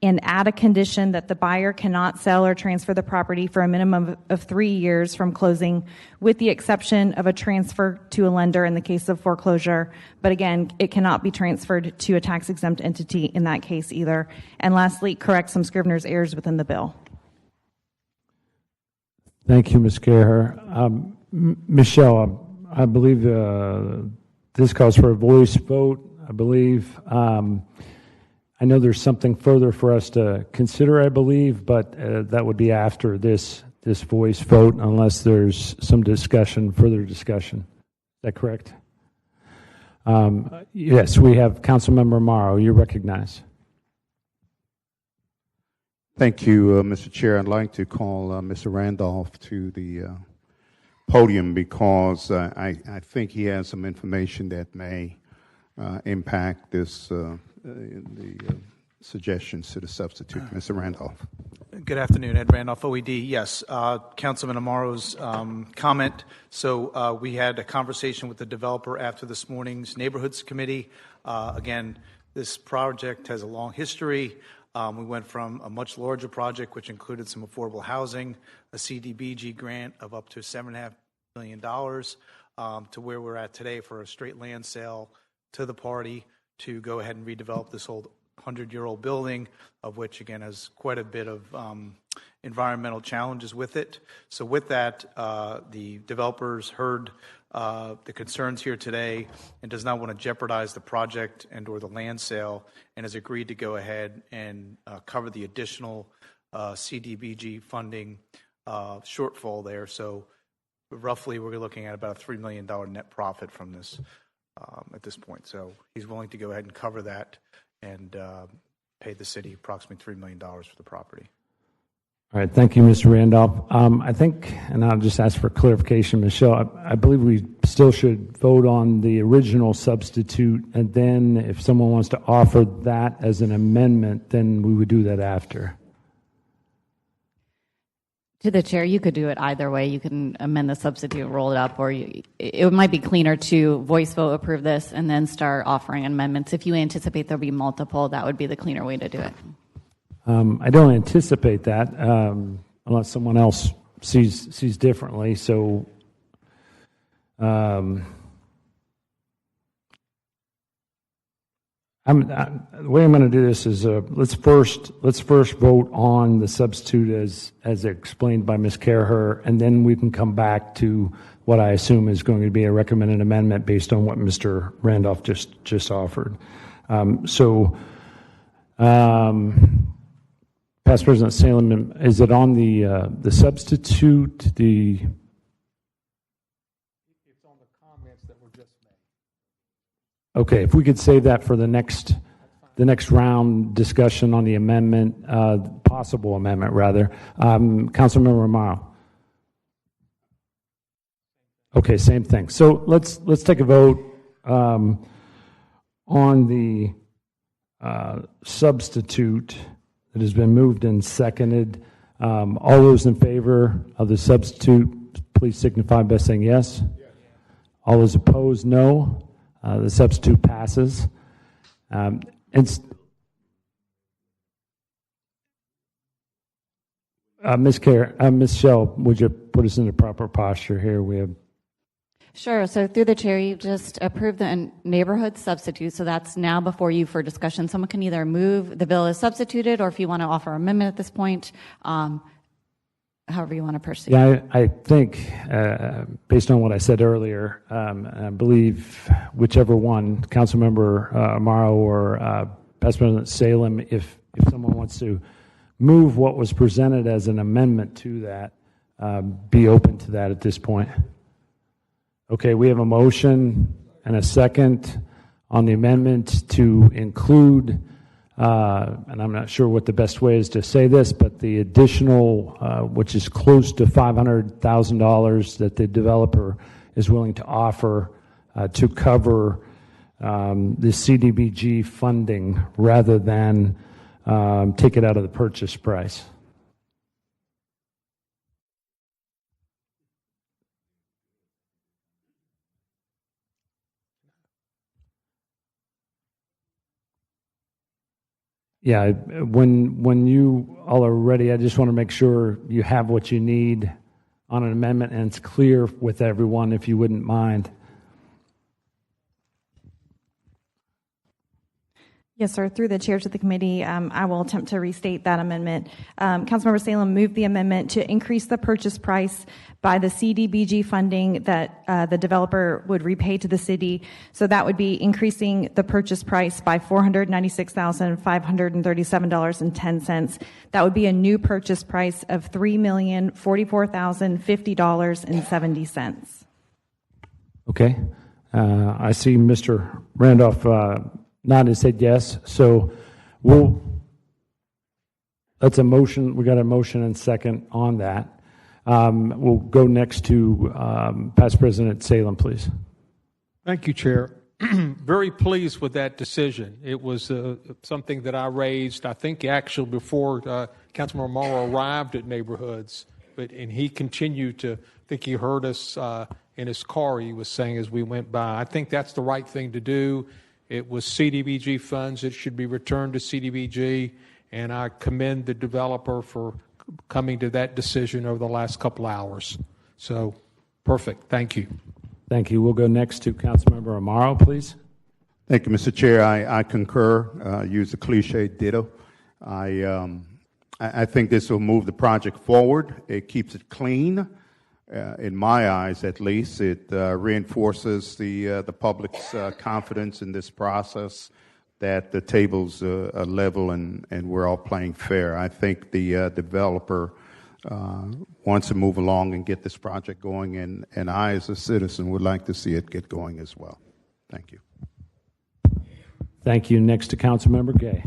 S15: and add a condition that the buyer cannot sell or transfer the property for a minimum of 3 years from closing, with the exception of a transfer to a lender in the case of foreclosure. But again, it cannot be transferred to a tax-exempt entity in that case either. And lastly, correct some Scrivener's errors within the bill.
S1: Thank you, Ms. Caraher. Michelle, I believe this calls for a voice vote. I believe. I know there's something further for us to consider, I believe, but that would be after this voice vote, unless there's some discussion, further discussion. Is that correct? Yes, we have Councilmember Morrow. You're recognized.
S5: Thank you, Mr. Chair. I'd like to call Mr. Randolph to the podium because I think he has some information that may impact this the suggestions to the substitute. Mr. Randolph.
S19: Good afternoon, Ed Randolph, OED. Yes, Councilman Amaro's comment. So we had a conversation with the developer after this morning's Neighborhoods Committee. Again, this project has a long history. We went from a much larger project, which included some affordable housing, a CDBG grant of up to $7.5 million, to where we're at today for a straight land sale to the party to go ahead and redevelop this old 100-year-old building, of which, again, has quite a bit of environmental challenges with it. So with that, the developers heard the concerns here today and does not want to jeopardize the project and or the land sale, and has agreed to go ahead and cover the additional CDBG funding shortfall there. So roughly we're looking at about a $3 million net profit from this at this point. So he's willing to go ahead and cover that and pay the city approximately $3 million for the property.
S1: All right, thank you, Mr. Randolph. I think, and I'll just ask for clarification, Michelle, I believe we still should vote on the original substitute, and then if someone wants to offer that as an amendment, then we would do that after.
S4: To the chair, you could do it either way. You can amend the substitute, roll it up, or it might be cleaner to voice vote approve this and then start offering amendments. If you anticipate there'll be multiple, that would be the cleaner way to do it.
S1: I don't anticipate that unless someone else sees differently. So, the way I'm going to do this is let's first vote on the substitute as explained by Ms. Caraher, and then we can come back to what I assume is going to be a recommended amendment based on what Mr. Randolph just offered. Past President Salem, is it on the substitute? It's
S6: on the comments that were just made.
S1: Okay, if we could save that for the next round discussion on the amendment, possible amendment rather. Councilmember Amaro. Okay, same thing. So let's take a vote on the substitute that has been moved and seconded. All those in favor of the substitute, please signify by saying yes. All those opposed, no. The substitute passes. Ms. Shell, would you put us in the proper posture here? We have.
S4: Sure. So through the chair, you just approved the neighborhood substitute. So that's now before you for discussion. Someone can either move the bill as substituted, or if you want to offer an amendment at this point, however you want to proceed.
S1: Yeah, I think based on what I said earlier, I believe whichever one, Councilmember Amaro or Past President Salem, if someone wants to move what was presented as an amendment to that, be open to that at this point. Okay, we have a motion and a second on the amendment to include, and I'm not sure what the best way is to say this, but the additional, which is close to $500,000 that the developer is willing to offer to cover the CDBG funding rather than take it out of the purchase price. Yeah, when you all are ready, I just want to make sure you have what you need on an amendment and it's clear with everyone, if you wouldn't mind.
S15: Yes, sir. Through the chair to the committee, I will attempt to restate that amendment. Councilmember Salem moved the amendment to increase the purchase price by the CDBG funding that the developer would repay to the city. So that would be increasing the purchase price by $496,537.10. That would be a new purchase price of $3,044,050.70.
S1: Okay. I see Mr. Randolph nodded and said yes. So that's a motion. We got a motion and second on that. We'll go next to Past President Salem, please.
S6: Thank you, Chair. Very pleased with that decision. It was something that I raised, I think, actually before Councilman Morrow arrived at Neighborhoods, and he continued to, I think he heard us in his car, he was saying as we went by. I think that's the right thing to do. It was CDBG funds. It should be returned to CDBG, and I commend the developer for coming to that decision over the last couple hours. So, perfect. Thank you.
S1: Thank you. We'll go next to Councilmember Amaro, please.
S5: Thank you, Mr. Chair. I concur. Use the cliche ditto. I think this will move the project forward. It keeps it clean. In my eyes, at least, it reinforces the public's confidence in this process, that the tables are level and we're all playing fair. I think the developer wants to move along and get this project going, and I, as a citizen, would like to see it get going as well. Thank you.
S1: Thank you. Next to Councilmember Gay.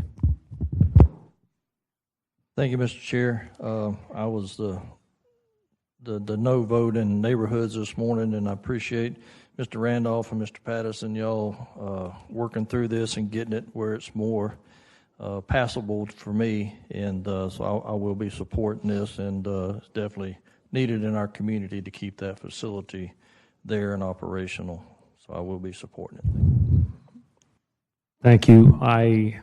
S13: Thank you, Mr. Chair. I was the no vote in neighborhoods this morning, and I appreciate Mr. Randolph and Mr. Patterson, y'all working through this and getting it where it's more passable for me, and so I will be supporting this, and it's definitely needed in our community to keep that facility there and operational, so I will be supporting it.
S1: Thank you. I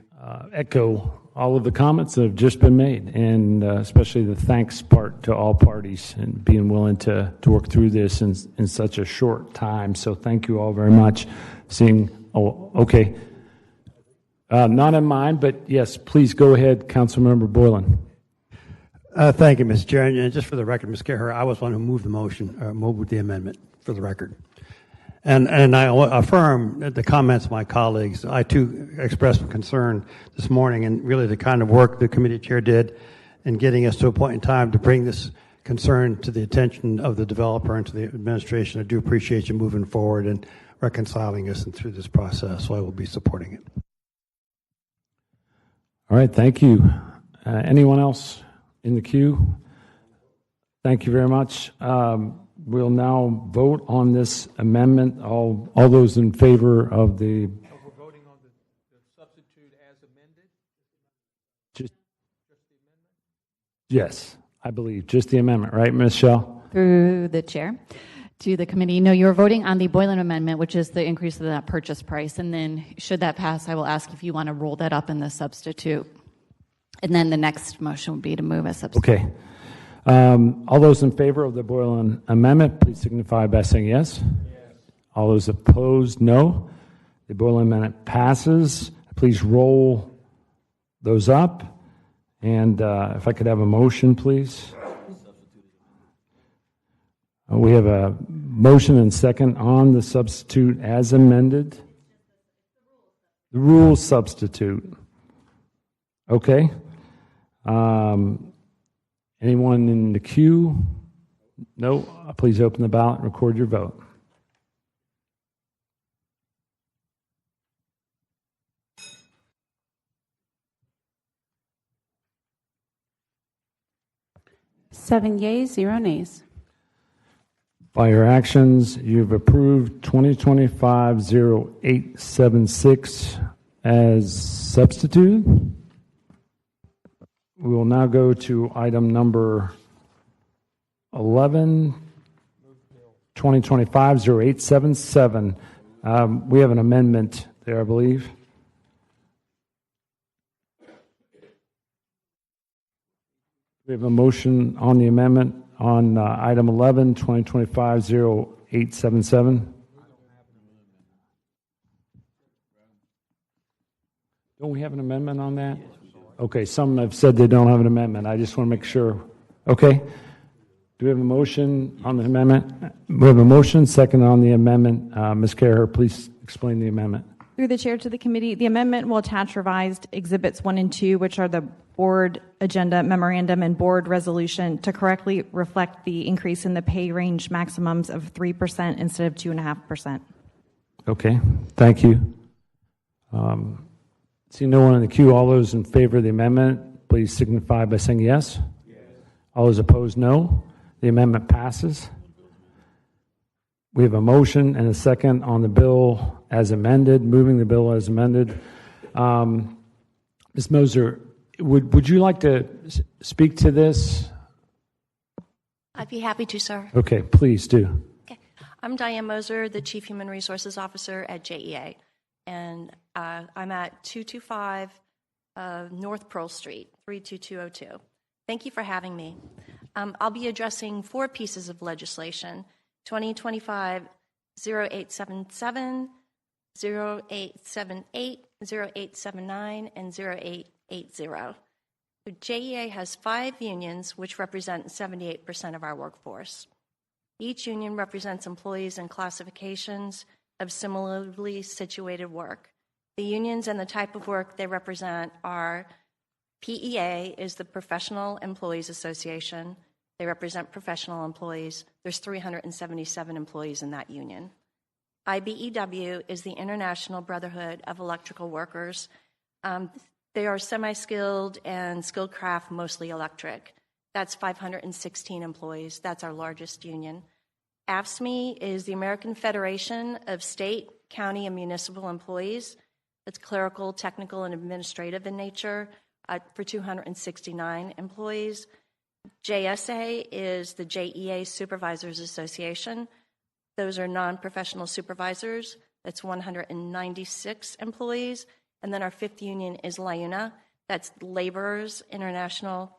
S1: echo all of the comments that have just been made, and especially the thanks part to all parties and being willing to work through this in such a short time. So thank you all very much. Okay. Not in mind, but yes, please go ahead, Councilmember Boylan.
S12: Thank you, Mr. Chair. And just for the record, Ms. Carher, I was one who moved the motion, moved the amendment, for the record. And I affirm the comments of my colleagues. I, too, expressed some concern this morning, and really the kind of work the committee chair did in getting us to a point in time to bring this concern to the attention of the developer and to the administration. I do appreciate you moving forward and reconciling us and through this process, so I will be supporting it.
S1: All right, thank you. Anyone else in the queue? Thank you very much. We'll now vote on this amendment. All those in favor of the...
S6: We're voting on the substitute as amended?
S1: Just the amendment? Yes, I believe. Just the amendment, right, Ms. Schell?
S4: Through the chair to the committee. No, you're voting on the Boylan amendment, which is the increase of that purchase price. And then should that pass, I will ask if you want to roll that up in the substitute. And then the next motion would be to move a substitute.
S1: Okay. All those in favor of the Boylan amendment, please signify by saying yes. Yes. All those opposed, no. The Boylan amendment passes. Please roll those up. And if I could have a motion, please. We have a motion and second on the substitute as amended. The rule substitute. Okay. Anyone in the queue? No. Please open the ballot and record your vote.
S14: Seven yeas, 0 nays.
S1: By your actions, you've approved 2025-0876 as substitute. We will now go to item number 11, 2025-0877. We have an amendment there, I believe. We have a motion on the amendment on item 11, 2025-0877. Don't we have an amendment on that? Okay, some have said they don't have an amendment. I just want to make sure. Okay. Do we have a motion on the amendment? We have a motion, second on the amendment. Ms. Carher, please explain the amendment.
S15: Through the chair to the committee, the amendment will attach revised exhibits 1 and 2, which are the board agenda memorandum and board resolution, to correctly reflect the increase in the pay range maximums of 3% instead of 2.5%.
S1: Okay, thank you. See no one in the queue. All those in favor of the amendment, please signify by saying yes. Yes. All those opposed, no. The amendment passes. We have a motion and a second on the bill as amended, moving the bill as amended. Ms. Moser, would you like to speak to this?
S20: I'd be happy to, sir.
S1: Okay, please do.
S20: Okay. I'm Diane Moser, the Chief Human Resources Officer at JEA, and I'm at 225 North Pearl Street, 32202. Thank you for having me. I'll be addressing 4 pieces of legislation: 2025-0877, 0878, 0879, and 0880. JEA has 5 unions, which represent 78% of our workforce. Each union represents employees and classifications of similarly situated work. The unions and the type of work they represent are: PEA is the Professional Employees Association, They represent professional employees. There's 377 employees in that union. IBEW is the International Brotherhood of Electrical Workers. They are semi-skilled and skilled craft, mostly electric. That's 516 employees. That's our largest union. AFSCME is the American Federation of State, County, and Municipal Employees. It's clerical, technical, and administrative in nature for 269 employees. JSA is the JEA Supervisors Association. Those are non-professional supervisors. That's 196 employees. And then our fifth union is LIUNA. That's Laborers International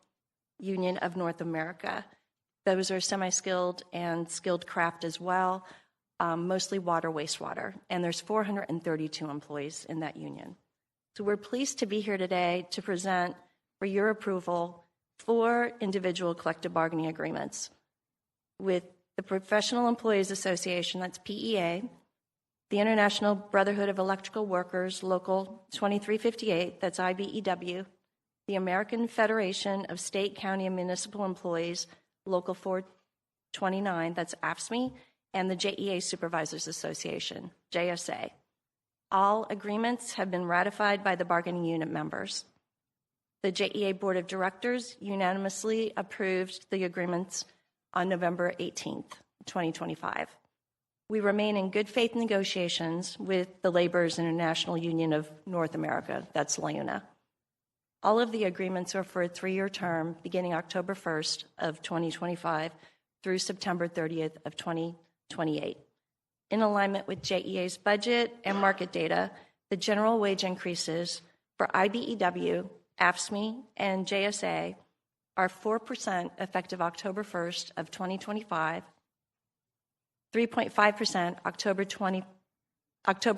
S20: Union of North America. Those are semi-skilled and skilled craft as well, mostly water, wastewater. And there's 432 employees in that union. So we're pleased to be here today to present for your approval 4 individual collective bargaining agreements with the Professional Employees Association, that's PEA, the International Brotherhood of Electrical Workers, Local 2358, that's IBEW, the American Federation of State, County, and Municipal Employees, Local 429, that's AFSCME, and the JEA Supervisors Association, JSA. All agreements have been ratified by the bargaining unit members. The JEA Board of Directors unanimously approved the agreements on November 18th, 2025. We remain in good faith negotiations with the Laborers International Union of North America, that's LIUNA. All of the agreements are for a 3-year term beginning October 1st of 2025 through September 30th of 2028. In alignment with JEA's budget and market data, the general wage increases for IBEW, AFSCME, and JSA are 4% effective October 1st of 2025, 3.5% October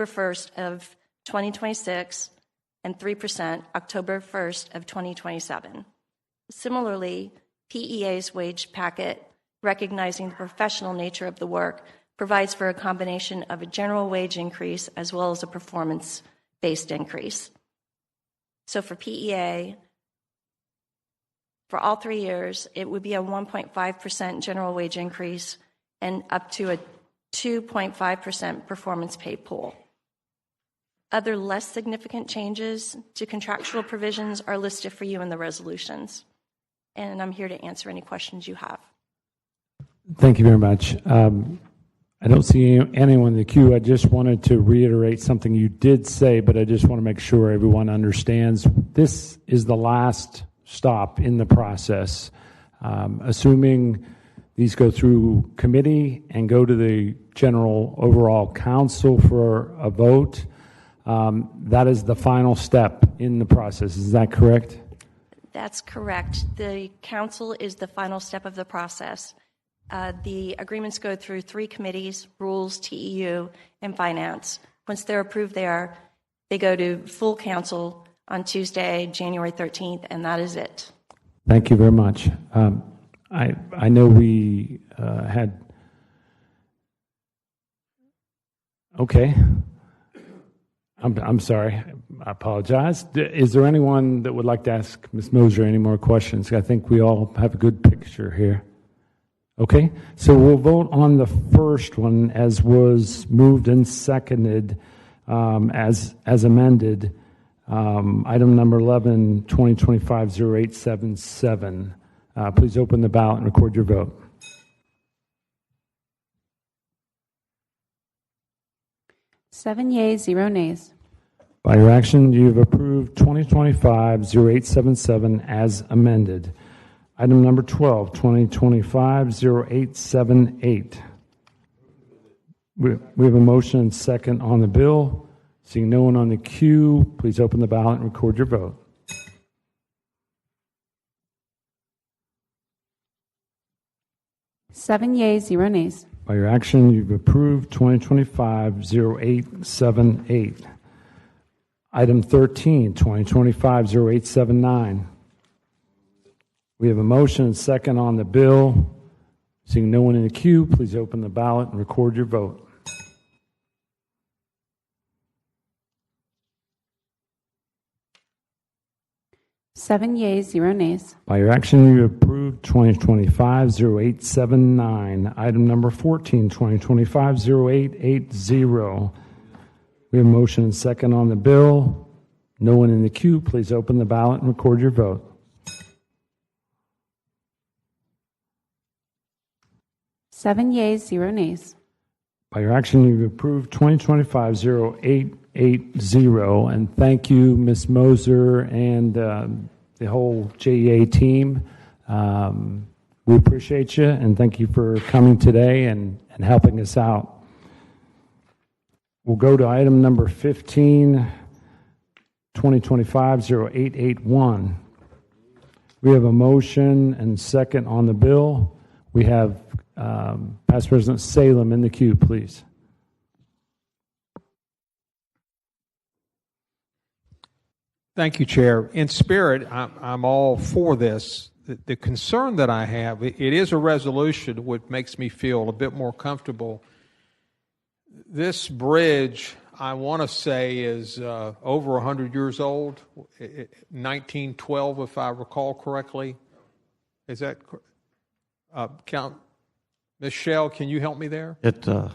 S20: 1st of 2026, and 3% October 1st of 2027. Similarly, PEA's wage packet, recognizing the professional nature of the work, provides for a combination of a general wage increase as well as a performance-based increase. So for PEA, for all 3 years, it would be a 1.5% general wage increase and up to a 2.5% performance pay pool. Other less significant changes to contractual provisions are listed for you in the resolutions. And I'm here to answer any questions you have.
S1: Thank you very much. I don't see anyone in the queue. I just wanted to reiterate something you did say, but I just want to make sure everyone understands. This is the last stop in the process. Assuming these go through committee and go to the general overall council for a vote, that is the final step in the process. Is that correct?
S20: That's correct. The council is the final step of the process. The agreements go through 3 committees, Rules, TEU, and Finance. Once they're approved there, they go to full council on Tuesday, January 13th, and that is it.
S1: Thank you very much. I know we had... Okay. I'm sorry. I apologize. Is there anyone that would like to ask Ms. Moser any more questions? I think we all have a good picture here. Okay, so we'll vote on the first one as was moved and seconded as amended. Item number 11, 2025-0877. Please open the ballot and record your vote.
S14: Seven yeas, 0 nays.
S1: By your action, you've approved 2025-0877 as amended. Item number 12, 2025-0878. We have a motion and second on the bill. Seeing no one on the queue, please open the ballot and record your vote.
S14: Seven yeas, 0 nays.
S1: By your action, you've approved 2025-0878. Item 13, 2025-0879. We have a motion and second on the bill. Seeing no one in the queue, please open the ballot and record your vote.
S14: Seven yeas, 0 nays.
S1: By your action, you approved 2025-0879. Item number 14, 2025-0880. We have a motion and second on the bill. No one in the queue. Please open the ballot and record your vote.
S14: Seven yeas, 0 nays.
S1: By your action, you've approved 2025-0880. And thank you, Ms. Moser and the whole JEA team. We appreciate you, and thank you for coming today and helping us out. We'll go to item number 15, 2025-0881. We have a motion and second on the bill. We have Past President Salem in the queue, please.
S6: Thank you, Chair. In spirit, I'm all for this. The concern that I have, it is a resolution which makes me feel a bit more comfortable. This bridge, I want to say, is over 100 years old, 1912, if I recall correctly. Is that count? Michelle, can you help me there?
S9: Okay.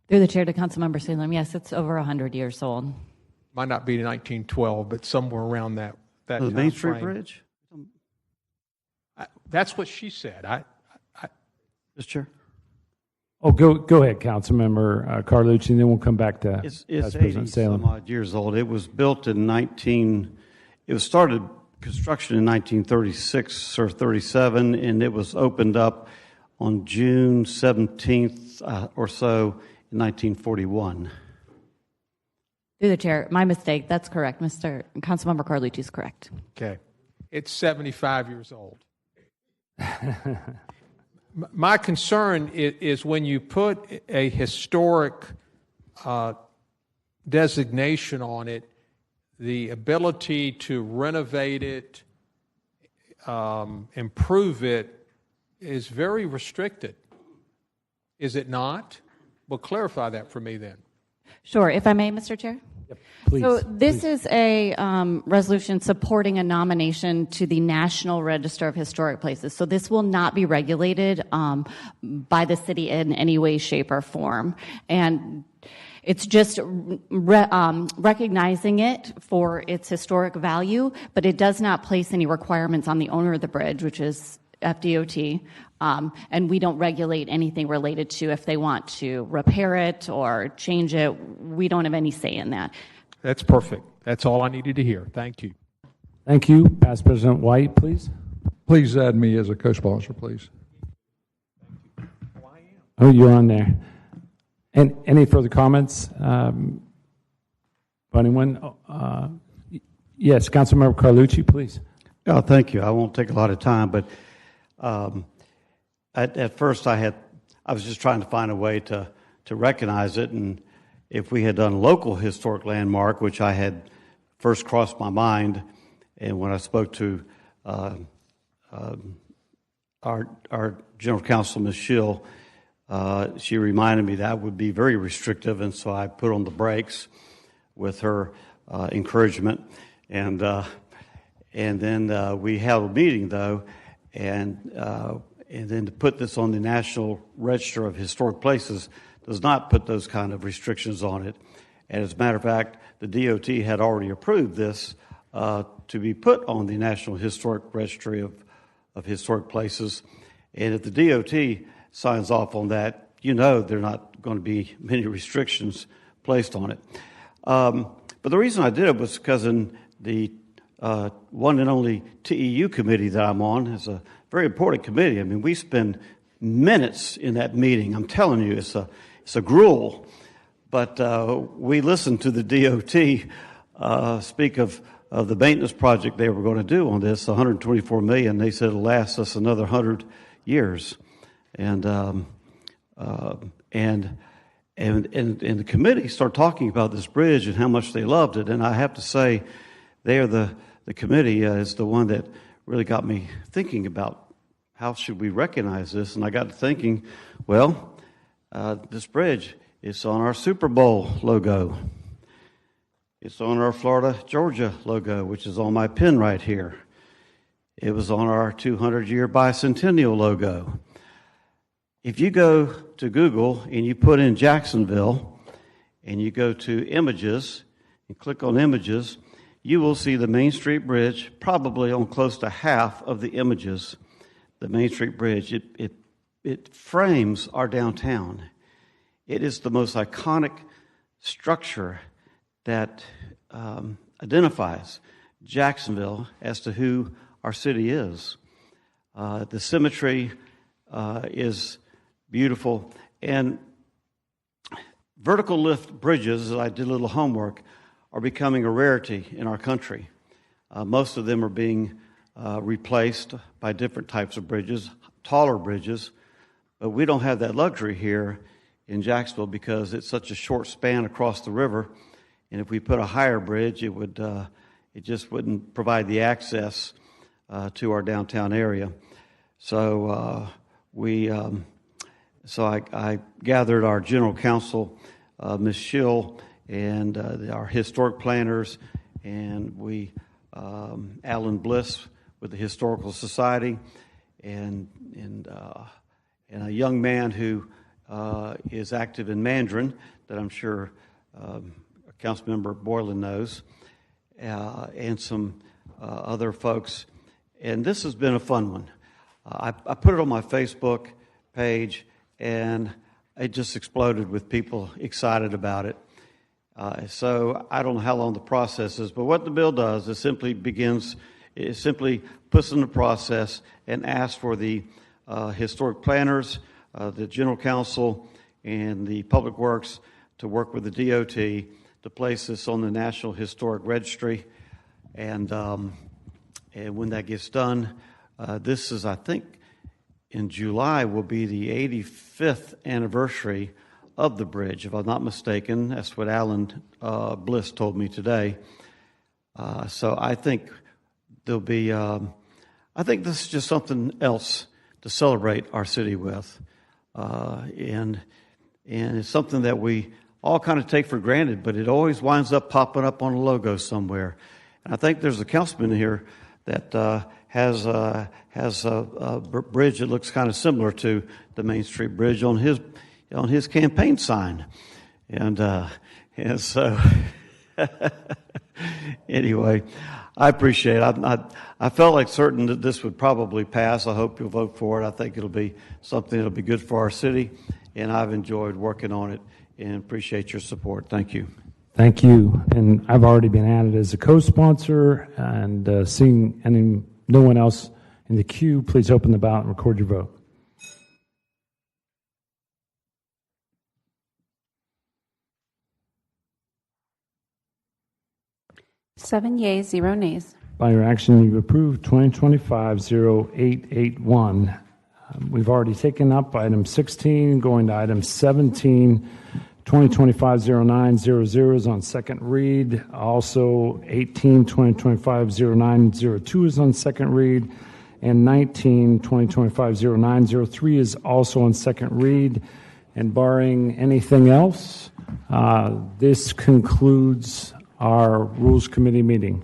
S4: Through the chair to Councilmember Salem, yes, it's over 100 years old.
S6: Might not be 1912, but somewhere around that
S9: The Main Street
S6: time frame.
S9: Bridge?
S6: That's what she said.
S9: Mr. Chair?
S1: Oh, go ahead, Councilmember Carlucci, and then we'll come back to
S9: It's
S1: Vice
S9: 80
S1: President Salem.
S9: some odd years old. It was built in it was started construction in 1936 or 37, and it was opened up on June 17th or so in 1941.
S4: Through the chair, my mistake. That's correct. Councilmember Carlucci is correct.
S6: Okay. It's 75 years old. My concern is when you put a historic designation on it, the ability to renovate it, improve it, is very restricted. Is it not? Well, clarify that for me then.
S4: Sure, if I may, Mr. Chair.
S1: Please.
S4: So this is a resolution supporting a nomination to the National Register of Historic Places. So this will not be regulated by the city in any way, shape, or form. And it's just recognizing it for its historic value, but it does not place any requirements on the owner of the bridge, which is FDOT, and we don't regulate anything related to if they want to repair it or change it. We don't have any say in that.
S6: That's perfect. That's all I needed to hear. Thank you.
S1: Thank you. Past President White, please.
S18: Please add me as a co-sponsor, please.
S1: Oh, you're on there. And any further comments? Anyone? Yes, Councilmember Carlucci, please.
S9: Oh, thank you. I won't take a lot of time, but at first I was just trying to find a way to recognize it, and if we had done a local historic landmark, which I had first crossed my mind, and when I spoke to our General Counsel, Ms. Schill, she reminded me that would be very restrictive, and so I put on the brakes with her encouragement, and then we held a meeting though, and then to put this on the National Register of Historic Places does not put those kind of restrictions on it. And as a matter of fact, the DOT had already approved this to be put on the National Historic Registry of Historic Places. And if the DOT signs off on that, there are not going to be many restrictions placed on it. But the reason I did it was because in the one and only TEU committee that I'm on is a very important committee. I mean, we spend minutes in that meeting. I'm telling you, it's a gruel. But we listened to the DOT speak of the maintenance project they were going to do on this, $124 million. They said it'll last us another 100 years, and the committee started talking about this bridge and how much they loved it. And I have to say, the committee is the one that really got me thinking about how should we recognize this. And I got to thinking, this bridge is on our Super Bowl logo. It's on our Florida-Georgia logo, which is on my pin right here. It was on our 200-year bicentennial logo. If you go to Google and you put in Jacksonville and you go to images and click on images, you will see the Main Street Bridge probably on close to half of the images. The Main Street Bridge, it frames our downtown. It is the most iconic structure that identifies Jacksonville as to who our city is. The symmetry is beautiful. And vertical lift bridges, as I did a little homework, are becoming a rarity in our country. Most of them are being replaced by different types of bridges, taller bridges, but we don't have that luxury here in Jacksonville because it's such a short span across the river. And if we put a higher bridge, it just wouldn't provide the access to our downtown area. So I gathered our general counsel, Ms. Schill, and our historic planners, and Alan Bliss with the Historical Society, and a young man who is active in Mandarin that I'm sure Councilmember Boylan knows, and some other folks. And this has been a fun one. I put it on my Facebook page, and it just exploded with people excited about it. So I don't know how long the process is, but what the bill does is simply puts in the process and asks for the historic planners, the general counsel, and the public works to work with the DOT to place this on the National Historic Registry. And when that gets done, this is, I think, in July will be the 85th anniversary of the bridge, if I'm not mistaken. That's what Alan Bliss told me today. So I think there'll be, I think this is just something else to celebrate our city with. And it's something that we all kind of take for granted, but it always winds up popping up on a logo somewhere. And I think there's a councilman here that has a bridge that looks kind of similar to the Main Street Bridge on his campaign sign. And so anyway, I appreciate it. I felt like certain that this would probably pass. I hope you'll vote for it. I think it'll be something that'll be good for our city, and I've enjoyed working on it and appreciate your support. Thank you.
S1: Thank you. And I've already been added as a co-sponsor, and seeing no one else in the queue, please open the ballot and record your vote.
S14: Seven yeas, 0 nays.
S1: By your action, you've approved 2025-0881. We've already taken up item 16, going to item 17. 2025-0900 is on second read. Also, 18, 2025-0902 is on second read. And 19, 2025-0903 is also on second read. And barring anything else, this concludes our Rules Committee meeting.